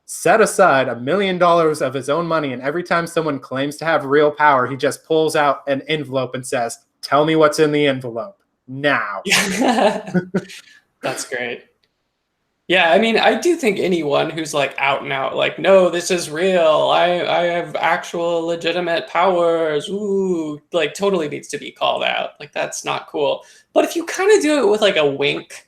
Speaker 1: set aside $1 million of his own money, and every time someone claims to have real power, he just pulls out an envelope and says, "Tell me what's in the envelope now."
Speaker 2: That's great. Yeah, I mean, I do think anyone who's like out and out, like, no, this is real, I have actual legitimate powers, ooh, like totally needs to be called out. Like, that's not cool. But if you kind of do it with like a wink,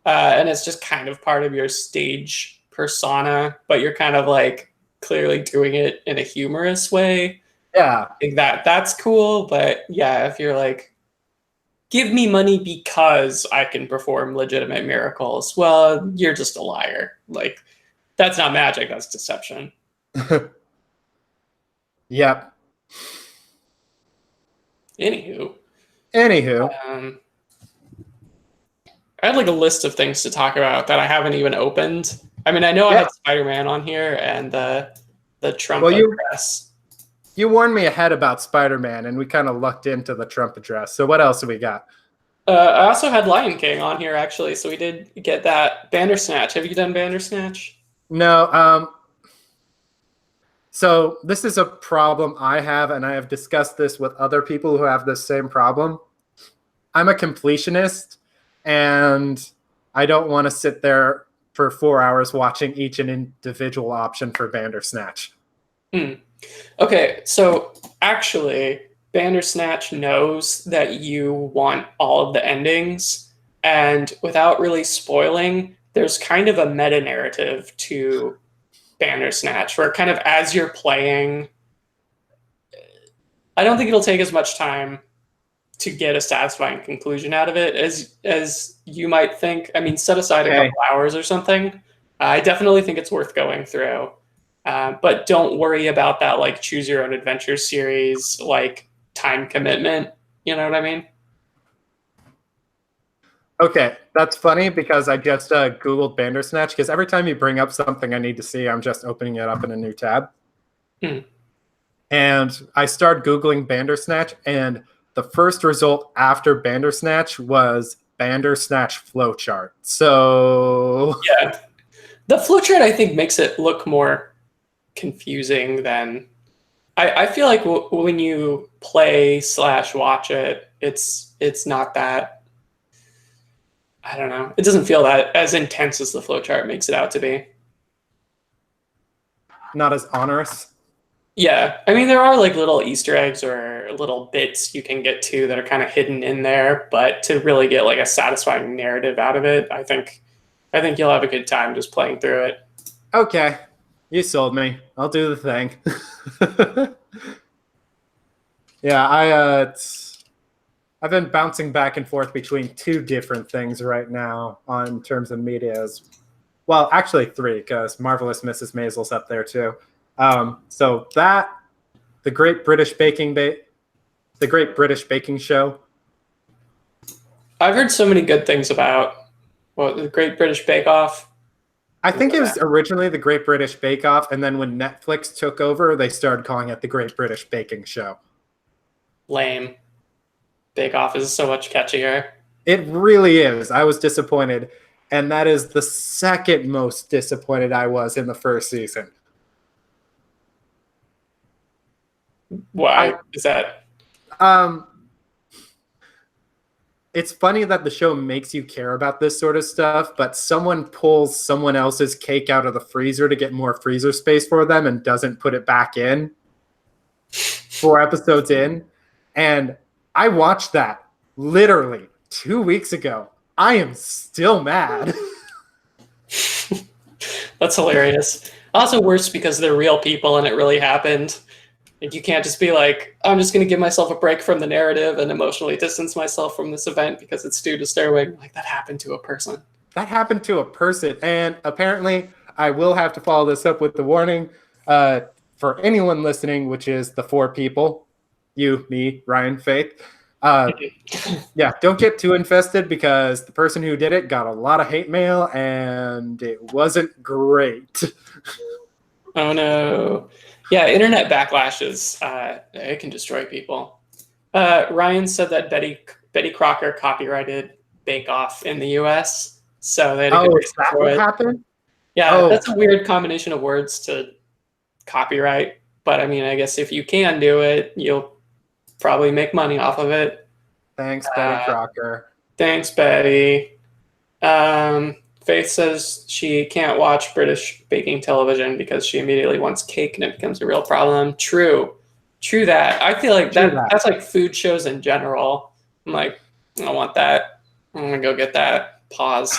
Speaker 2: and it's just kind of part of your stage persona, but you're kind of like clearly doing it in a humorous way.
Speaker 1: Yeah.
Speaker 2: I think that's cool. But yeah, if you're like, give me money because I can perform legitimate miracles, well, you're just a liar. Like, that's not magic, that's deception.
Speaker 1: Yep.
Speaker 2: Anywho. I had like a list of things to talk about that I haven't even opened. I mean, I know I had Spider-Man on here and the Trump address.
Speaker 1: You warned me ahead about Spider-Man, and we kind of lucked into the Trump address. So what else have we got?
Speaker 2: I also had Lion King on here, actually, so we did get that. Bandersnatch. Have you done Bandersnatch?
Speaker 1: No. So this is a problem I have, and I have discussed this with other people who have this same problem. I'm a completionist, and I don't want to sit there for 4 hours watching each an individual option for Bandersnatch.
Speaker 2: Okay, so actually, Bandersnatch knows that you want all of the endings, and without really spoiling, there's kind of a meta-narrative to Bandersnatch, where kind of as you're playing, I don't think it'll take as much time to get a satisfying conclusion out of it as you might think. I mean, set aside a couple hours or something. I definitely think it's worth going through. But don't worry about that like choose your own adventure series like time commitment. You know what I mean?
Speaker 1: Okay, that's funny because I just Googled Bandersnatch, because every time you bring up something I need to see, I'm just opening it up in a new tab. And I started Googling Bandersnatch, and the first result after Bandersnatch was Bandersnatch flowchart. So
Speaker 2: yeah, the flowchart I think makes it look more confusing than I feel like when you play / watch it, it's not that. I don't know. It doesn't feel that as intense as the flowchart makes it out to be.
Speaker 1: Not as onerous.
Speaker 2: Yeah, I mean, there are like little Easter eggs or little bits you can get to that are kind of hidden in there, but to really get like a satisfying narrative out of it, I think you'll have a good time just playing through it.
Speaker 1: Okay, you sold me. I'll do the thing. Yeah, I've been bouncing back and forth between two different things right now on terms of medias. Well, actually three, because Marvelous Mrs. Maisel's up there too. So that, the Great British Baking Show.
Speaker 2: I've heard so many good things about the Great British Bake Off.
Speaker 1: I think it was originally the Great British Bake Off, and then when Netflix took over, they started calling it the Great British Baking Show.
Speaker 2: Lame. Bake Off is so much catchier.
Speaker 1: It really is. I was disappointed, and that is the second most disappointed I was in the first season.
Speaker 2: Why is that?
Speaker 1: It's funny that the show makes you care about this sort of stuff, but someone pulls someone else's cake out of the freezer to get more freezer space for them and doesn't put it back in 4 episodes in. And I watched that literally 2 weeks ago. I am still mad.
Speaker 2: That's hilarious. Also worse because they're real people and it really happened. Like, you can't just be like, I'm just going to give myself a break from the narrative and emotionally distance myself from this event because it's Stu Disturbing. Like, that happened to a person.
Speaker 1: That happened to a person. And apparently, I will have to follow this up with the warning for anyone listening, which is the 4 people, you, me, Ryan, Faith. Yeah, don't get too invested because the person who did it got a lot of hate mail and it wasn't great.
Speaker 2: Oh, no. Yeah, internet backlashes, it can destroy people. Ryan said that Betty Crocker copyrighted Bake Off in the U.S., so they had a good reason
Speaker 1: is that
Speaker 2: for
Speaker 1: what
Speaker 2: it.
Speaker 1: happened?
Speaker 2: Yeah, that's a weird combination of words to copyright, but I mean, I guess if you can do it, you'll probably make money off of it.
Speaker 1: Thanks, Betty Crocker.
Speaker 2: Thanks, Betty. Faith says she can't watch British baking television because she immediately wants cake and it becomes a real problem. True that. I feel like that's like food shows in general. I'm like, I want that. I'm gonna go get that. Pause.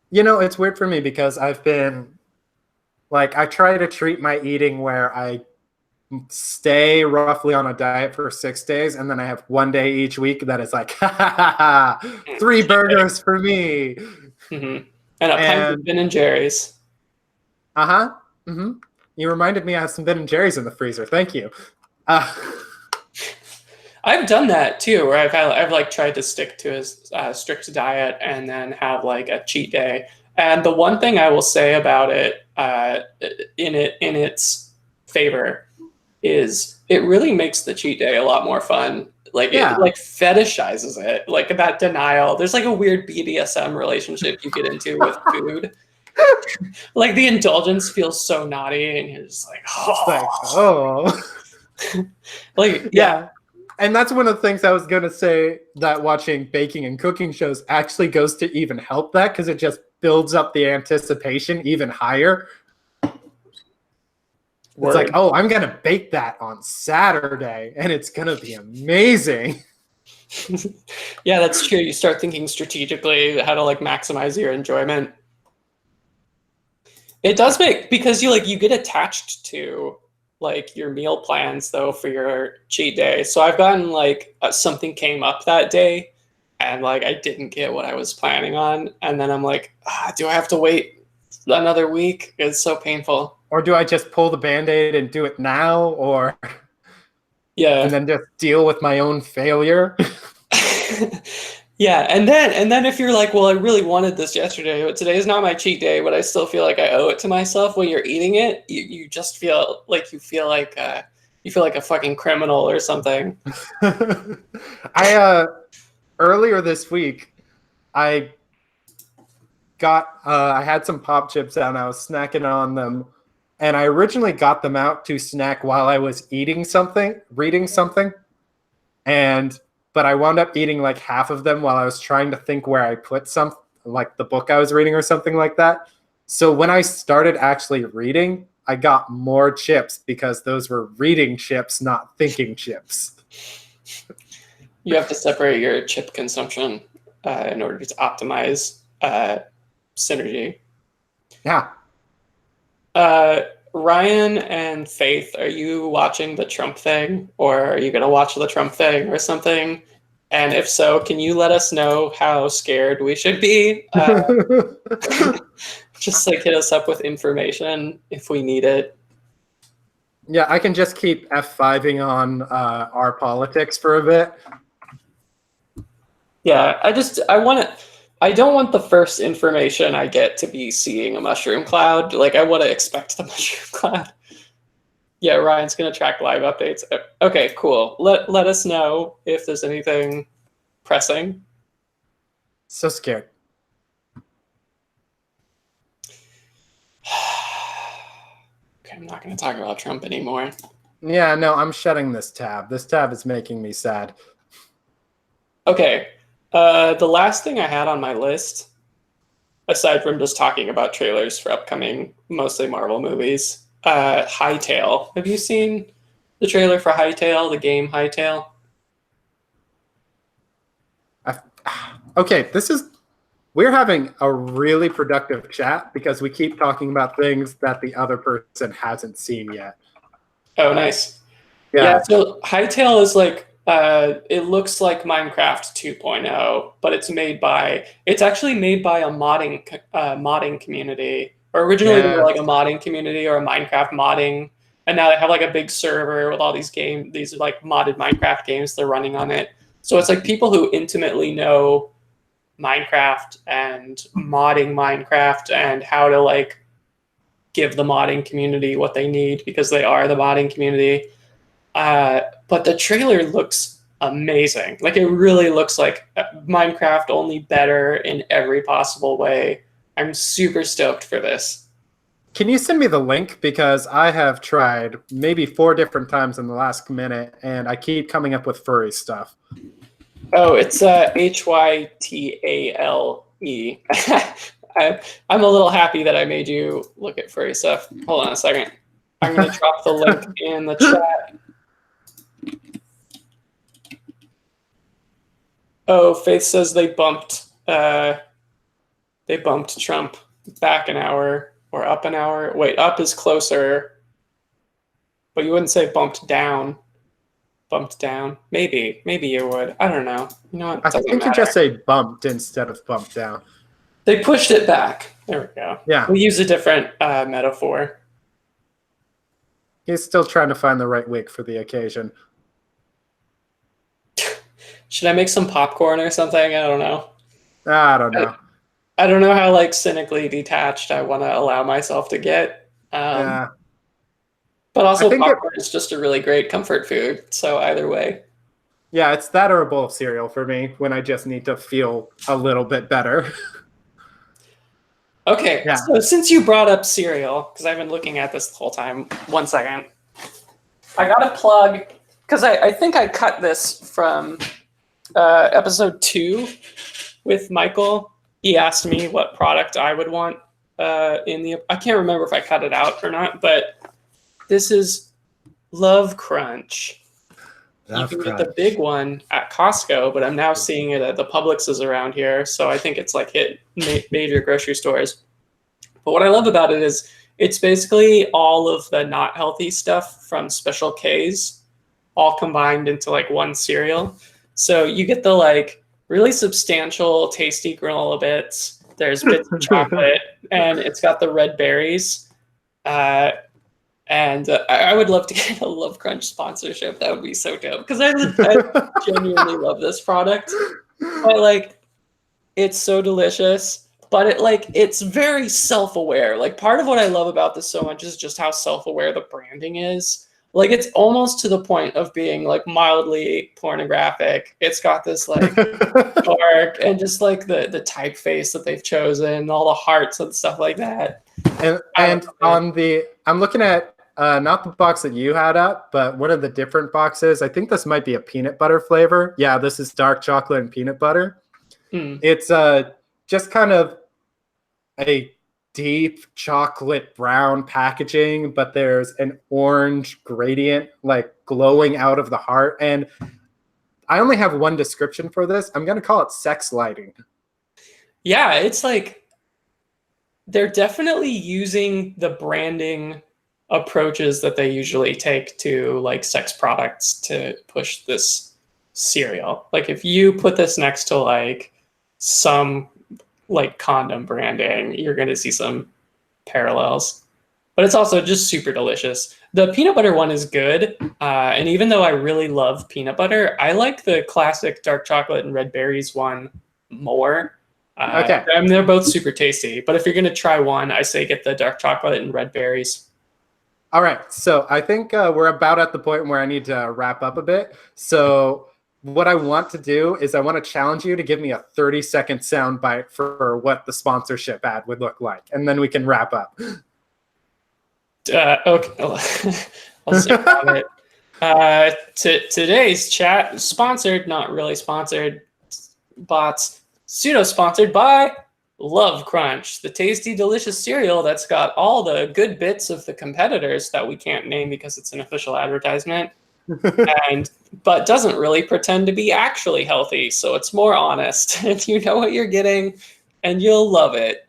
Speaker 1: You know, it's weird for me because I've been like, I try to treat my eating where I stay roughly on a diet for 6 days, and then I have 1 day each week that is like, 3 burgers for me.
Speaker 2: Mm-hmm. And a pint of Ben and Jerry's.
Speaker 1: Mm-hmm. You reminded me I have some Ben and Jerry's in the freezer. Thank you.
Speaker 2: I've done that too, where I've like tried to stick to a strict diet and then have like a cheat day. And the one thing I will say about it, in its favor, is it really makes the cheat day a lot more fun. Like, it like fetishizes it, like that denial. There's like a weird BDSM relationship you get into with food. Like, the indulgence feels so naughty, and you're just like, like, yeah.
Speaker 1: And that's one of the things I was going to say, that watching baking and cooking shows actually goes to even help that, because it just builds up the anticipation even higher. Word. It's like, oh, I'm going to bake that on Saturday, and it's going to be amazing.
Speaker 2: Yeah, that's true. You start thinking strategically how to like maximize your enjoyment. It does make, because you get attached to like your meal plans though for your cheat day. So I've gotten like something came up that day and like I didn't get what I was planning on, and then I'm like, do I have to wait another week? It's so painful.
Speaker 1: Or do I just pull the Band-Aid and do it now? Or
Speaker 2: yeah,
Speaker 1: and then just deal with my own failure?
Speaker 2: Yeah, and then if you're like, well, I really wanted this yesterday, but today is not my cheat day, but I still feel like I owe it to myself. When you're eating it, you just feel like a fucking criminal or something.
Speaker 1: I earlier this week, I had some pop chips out and I was snacking on them. And I originally got them out to snack while I was reading something. But I wound up eating like half of them while I was trying to think where I put some, like the book I was reading or something like that. So when I started actually reading, I got more chips because those were reading chips, not thinking chips.
Speaker 2: You have to separate your chip consumption in order to optimize synergy.
Speaker 1: Yeah.
Speaker 2: Ryan and Faith, are you watching the Trump thing, or are you going to watch the Trump thing or something? And if so, can you let us know how scared we should be? Just like hit us up with information if we need it.
Speaker 1: Yeah, I can just keep F5ing on our politics for a bit.
Speaker 2: Yeah, I don't want the first information I get to be seeing a mushroom cloud. Like, I want to expect the mushroom cloud. Yeah, Ryan's going to track live updates. Okay, cool. Let us know if there's anything pressing.
Speaker 1: So scared.
Speaker 2: Okay, I'm not going to talk about Trump anymore.
Speaker 1: Yeah, no, I'm shutting this tab. This tab is making me sad.
Speaker 2: Okay, the last thing I had on my list, aside from just talking about trailers for upcoming, mostly Marvel movies, Hightail. Have you seen the trailer for Hightail, the game Hightail?
Speaker 1: Okay, we're having a really productive chat because we keep talking about things that the other person hasn't seen yet.
Speaker 2: Oh, nice. Yeah, so Hightail is like, it looks like Minecraft 2.0, but it's actually made by a modding community. Or originally they were like a modding community or a Minecraft modding, and now they have like a big server with all these like modded Minecraft games they're running on it. So it's like people who intimately know Minecraft and modding Minecraft and how to like give the modding community what they need because they are the modding community. But the trailer looks amazing. Like, it really looks like Minecraft, only better in every possible way. I'm super stoked for this.
Speaker 1: Can you send me the link? Because I have tried maybe 4 different times in the last minute, and I keep coming up with furry stuff.
Speaker 2: Oh, it's Hytale. I'm a little happy that I made you look at furry stuff. Hold on a second. I'm going to drop the link in the chat. Oh, Faith says they bumped Trump back an hour or up an hour. Wait, up is closer, but you wouldn't say bumped down. Bumped down. Maybe you would. I don't know. You know what?
Speaker 1: I think you just say bumped instead of bumped down.
Speaker 2: They pushed it back. There we go.
Speaker 1: Yeah.
Speaker 2: We use a different metaphor.
Speaker 1: He's still trying to find the right wig for the occasion.
Speaker 2: Should I make some popcorn or something? I don't know.
Speaker 1: I don't know.
Speaker 2: I don't know how like cynically detached I want to allow myself to get.
Speaker 1: Yeah.
Speaker 2: But also popcorn is just a really great comfort food. So either way.
Speaker 1: Yeah, it's that or a bowl of cereal for me when I just need to feel a little bit better.
Speaker 2: Okay, yeah. So since you brought up cereal, because I've been looking at this the whole time, 1 second. I got to plug, because I think I cut this from episode 2 with Michael. He asked me what product I would want I can't remember if I cut it out or not, but this is Love Crunch. You can get the big one at Costco, but I'm now seeing it at the Publix's around here, so I think it's like hit major grocery stores. But what I love about it is it's basically all of the not healthy stuff from Special K's all combined into like one cereal. So you get the like really substantial, tasty granola bits. There's bits of chocolate, and it's got the red berries. And I would love to get a Love Crunch sponsorship. That would be so dope. Because I genuinely love this product. But like, it's so delicious. But it's very self-aware. Like, part of what I love about this so much is just how self-aware the branding is. Like, it's almost to the point of being like mildly pornographic. It's got this like dark and just like the typeface that they've chosen, all the hearts and stuff like that.
Speaker 1: And I'm looking at not the box that you had up, but one of the different boxes. I think this might be a peanut butter flavor. Yeah, this is dark chocolate and peanut butter. It's just kind of a deep chocolate brown packaging, but there's an orange gradient like glowing out of the heart. And I only have one description for this. I'm going to call it sex lighting.
Speaker 2: Yeah, it's like they're definitely using the branding approaches that they usually take to like sex products to push this cereal. Like if you put this next to like some like condom branding, you're going to see some parallels. But it's also just super delicious. The peanut butter one is good. And even though I really love peanut butter, I like the classic dark chocolate and red berries one more.
Speaker 1: Okay.
Speaker 2: I mean, they're both super tasty. But if you're going to try one, I say get the dark chocolate and red berries.
Speaker 1: All right. So I think we're about at the point where I need to wrap up a bit. So what I want to do is I want to challenge you to give me a 30-second soundbite for what the sponsorship ad would look like. And then we can wrap up.
Speaker 2: Okay. I'll say about it. Today's chat sponsored, not really sponsored, bots, pseudo-sponsored by Love Crunch, the tasty, delicious cereal that's got all the good bits of the competitors that we can't name because it's an official advertisement, but doesn't really pretend to be actually healthy, so it's more honest. And you know what you're getting, and you'll love it.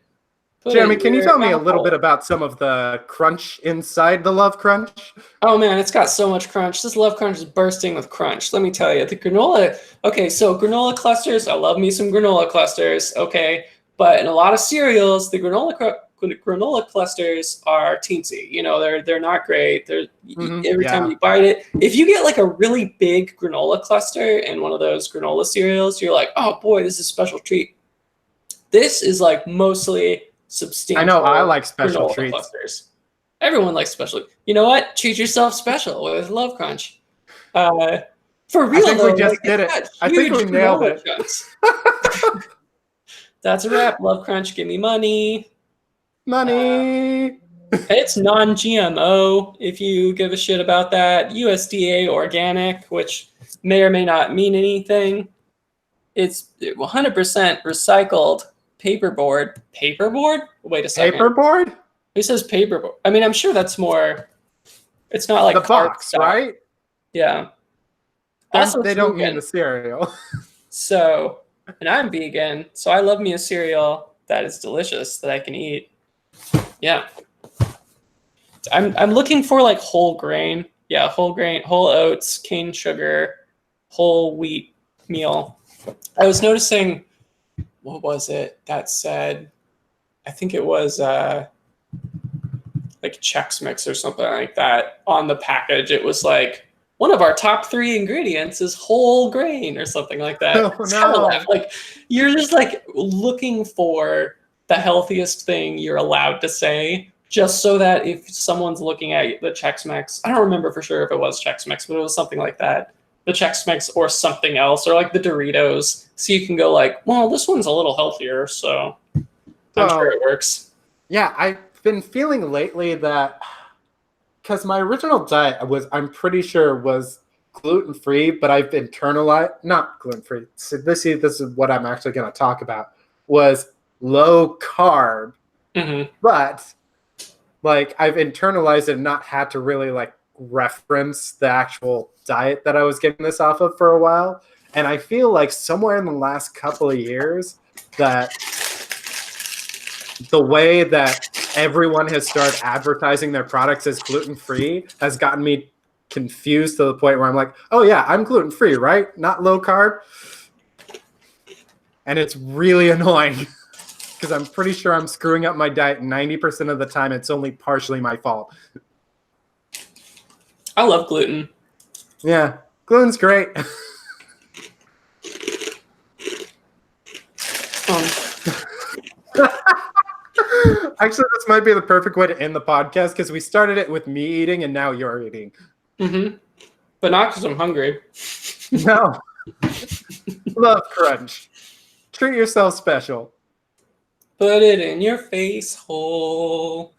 Speaker 1: Jeremy, can you tell me a little bit about some of the crunch inside the Love Crunch?
Speaker 2: Oh man, it's got so much crunch. This Love Crunch is bursting with crunch. Let me tell you, the granola. Okay, so granola clusters. I love me some granola clusters. Okay, but in a lot of cereals, the granola clusters are teensy. You know, they're not great. Every time you bite it, if you get like a really big granola cluster in one of those granola cereals, you're like, oh boy, this is a special treat. This is like mostly substantial.
Speaker 1: I know I like special
Speaker 2: granola
Speaker 1: treats.
Speaker 2: Clusters. Everyone likes special. You know what? Treat yourself special with Love Crunch. For real,
Speaker 1: I think
Speaker 2: though,
Speaker 1: we just did it. I think we nailed it.
Speaker 2: That's a wrap. Love Crunch, give me money.
Speaker 1: Money.
Speaker 2: It's non-GMO, if you give a shit about that. USDA organic, which may or may not mean anything. It's 100% recycled paperboard. Paperboard? Wait a second.
Speaker 1: Paperboard?
Speaker 2: Who says paperboard? I mean, I'm sure that's more. It's not like
Speaker 1: the box,
Speaker 2: stock.
Speaker 1: right?
Speaker 2: Yeah.
Speaker 1: Also, they don't mean the cereal.
Speaker 2: So, and I'm vegan, so I love me a cereal that is delicious that I can eat. Yeah. I'm looking for like whole grain. Yeah, whole grain, whole oats, cane sugar, whole wheat meal. I was noticing, what was it that said? I think it was like Chex Mix or something like that. On the package, it was like, one of our top 3 ingredients is whole grain or something like that.
Speaker 1: Oh, no.
Speaker 2: Like you're just like looking for the healthiest thing you're allowed to say, just so that if someone's looking at the Chex Mix, I don't remember for sure if it was Chex Mix, but it was something like that. The Chex Mix or something else, or like the Doritos. So you can go like, well, this one's a little healthier, so I'm sure it works.
Speaker 1: Yeah, I've been feeling lately that, because my original diet was, I'm pretty sure, was gluten-free, but I've internalized, not gluten-free, so this is what I'm actually going to talk about, was low carb, but like I've internalized it and not had to really like reference the actual diet that I was getting this off of for a while. And I feel like somewhere in the last couple of years that the way that everyone has started advertising their products as gluten-free has gotten me confused to the point where I'm like, oh yeah, I'm gluten-free, right? Not low carb. And it's really annoying because I'm pretty sure I'm screwing up my diet 90% of the time. It's only partially my fault.
Speaker 2: I love gluten.
Speaker 1: Yeah, gluten's great. Actually, this might be the perfect way to end the podcast because we started it with me eating and now you're eating.
Speaker 2: But not because I'm hungry.
Speaker 1: No. Love Crunch. Treat yourself special.
Speaker 2: Put it in your face hole.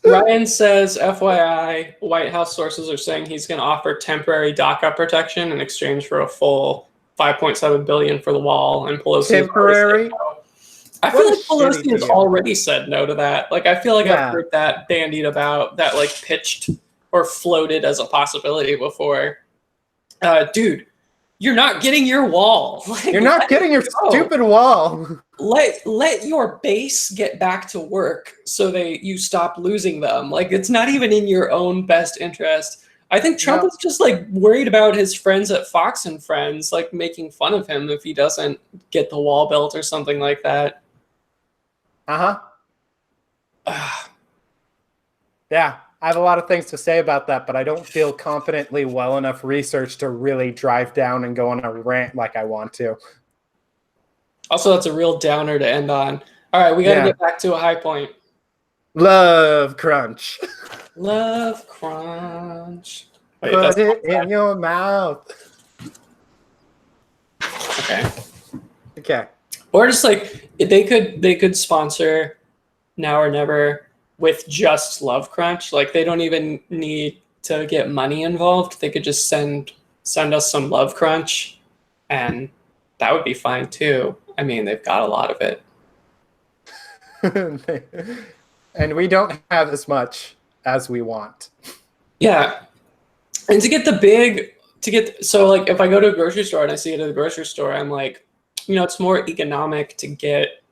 Speaker 2: Ryan says, FYI, White House sources are saying he's going to offer temporary DACA protection in exchange for a full $5.7 billion for the wall. And Pelosi
Speaker 1: temporary.
Speaker 2: I feel like Pelosi has already said no to that. Like, I feel like I've heard that bandied about, that like pitched or floated as a possibility before. Dude, you're not getting your wall. Like,
Speaker 1: you're not getting your stupid wall.
Speaker 2: Let your base get back to work so you stop losing them. Like, it's not even in your own best interest. I think Trump
Speaker 1: No.
Speaker 2: is just like worried about his friends at Fox and Friends, like making fun of him if he doesn't get the wall built or something like that.
Speaker 1: Yeah, I have a lot of things to say about that, but I don't feel confidently well enough research to really drive down and go on a rant like I want to.
Speaker 2: Also, that's a real downer to end on. All right, we got to get back to a high point.
Speaker 1: Love crunch.
Speaker 2: Love crunch. Wait,
Speaker 1: Put it in your mouth.
Speaker 2: Okay.
Speaker 1: Okay.
Speaker 2: Or just like they could sponsor Now or Never with just Love Crunch. Like they don't even need to get money involved. They could just send us some Love Crunch, and that would be fine too. I mean, they've got a lot of it.
Speaker 1: And we don't have as much as we want.
Speaker 2: Yeah. And so like if I go to a grocery store and I see it at the grocery store, I'm like, it's more economic to get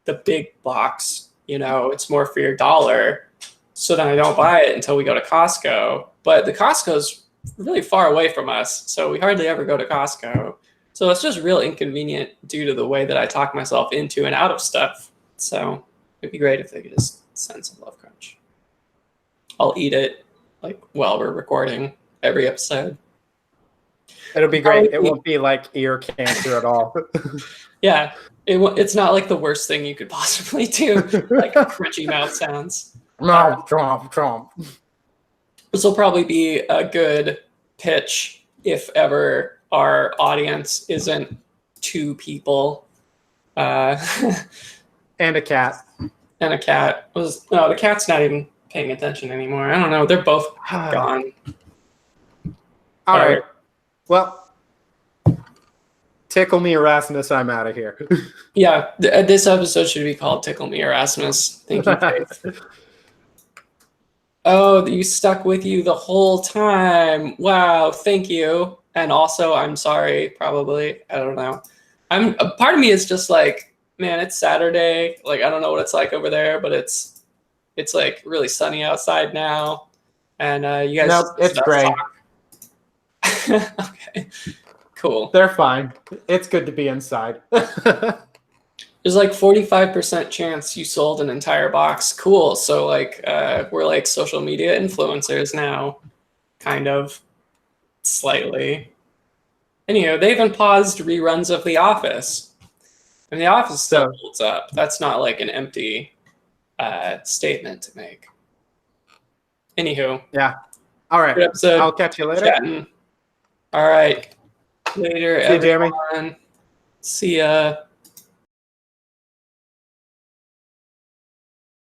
Speaker 2: the big box, it's more for your dollar. So then I don't buy it until we go to Costco. But the Costco's really far away from us, so we hardly ever go to Costco. So it's just real inconvenient due to the way that I talk myself into and out of stuff. So it'd be great if they could just send some Love Crunch. I'll eat it like while we're recording every episode.
Speaker 1: It'll be great. It won't be like ear cancer at all.
Speaker 2: Yeah, it's not like the worst thing you could possibly do, like crunchy mouth sounds.
Speaker 1: Trump.
Speaker 2: This will probably be a good pitch if ever our audience isn't 2 people.
Speaker 1: And a cat.
Speaker 2: And a cat. No, the cat's not even paying attention anymore. I don't know. They're both gone.
Speaker 1: All right. Well, Tickle Me Erasmus, I'm out of here.
Speaker 2: Yeah, this episode should be called Tickle Me Erasmus. Thank you, Faith. Oh, you stuck with you the whole time. Wow, thank you. And also, I'm sorry, probably. I don't know. A part of me is just like, man, it's Saturday. Like, I don't know what it's like over there, but it's like really sunny outside now. And you guys.
Speaker 1: Nope, it's gray.
Speaker 2: Okay, cool.
Speaker 1: They're fine. It's good to be inside.
Speaker 2: There's like 45% chance you sold an entire box. Cool. So like we're like social media influencers now, kind of, slightly. Anywho, they even paused reruns of The Office, and The Office still holds up. That's not like an empty statement to make. Anywho.
Speaker 1: Yeah. All right.
Speaker 2: Episode.
Speaker 1: I'll catch you later.
Speaker 2: Chatting. All right. Later.
Speaker 1: See you, Jeremy.
Speaker 2: Everyone. See ya.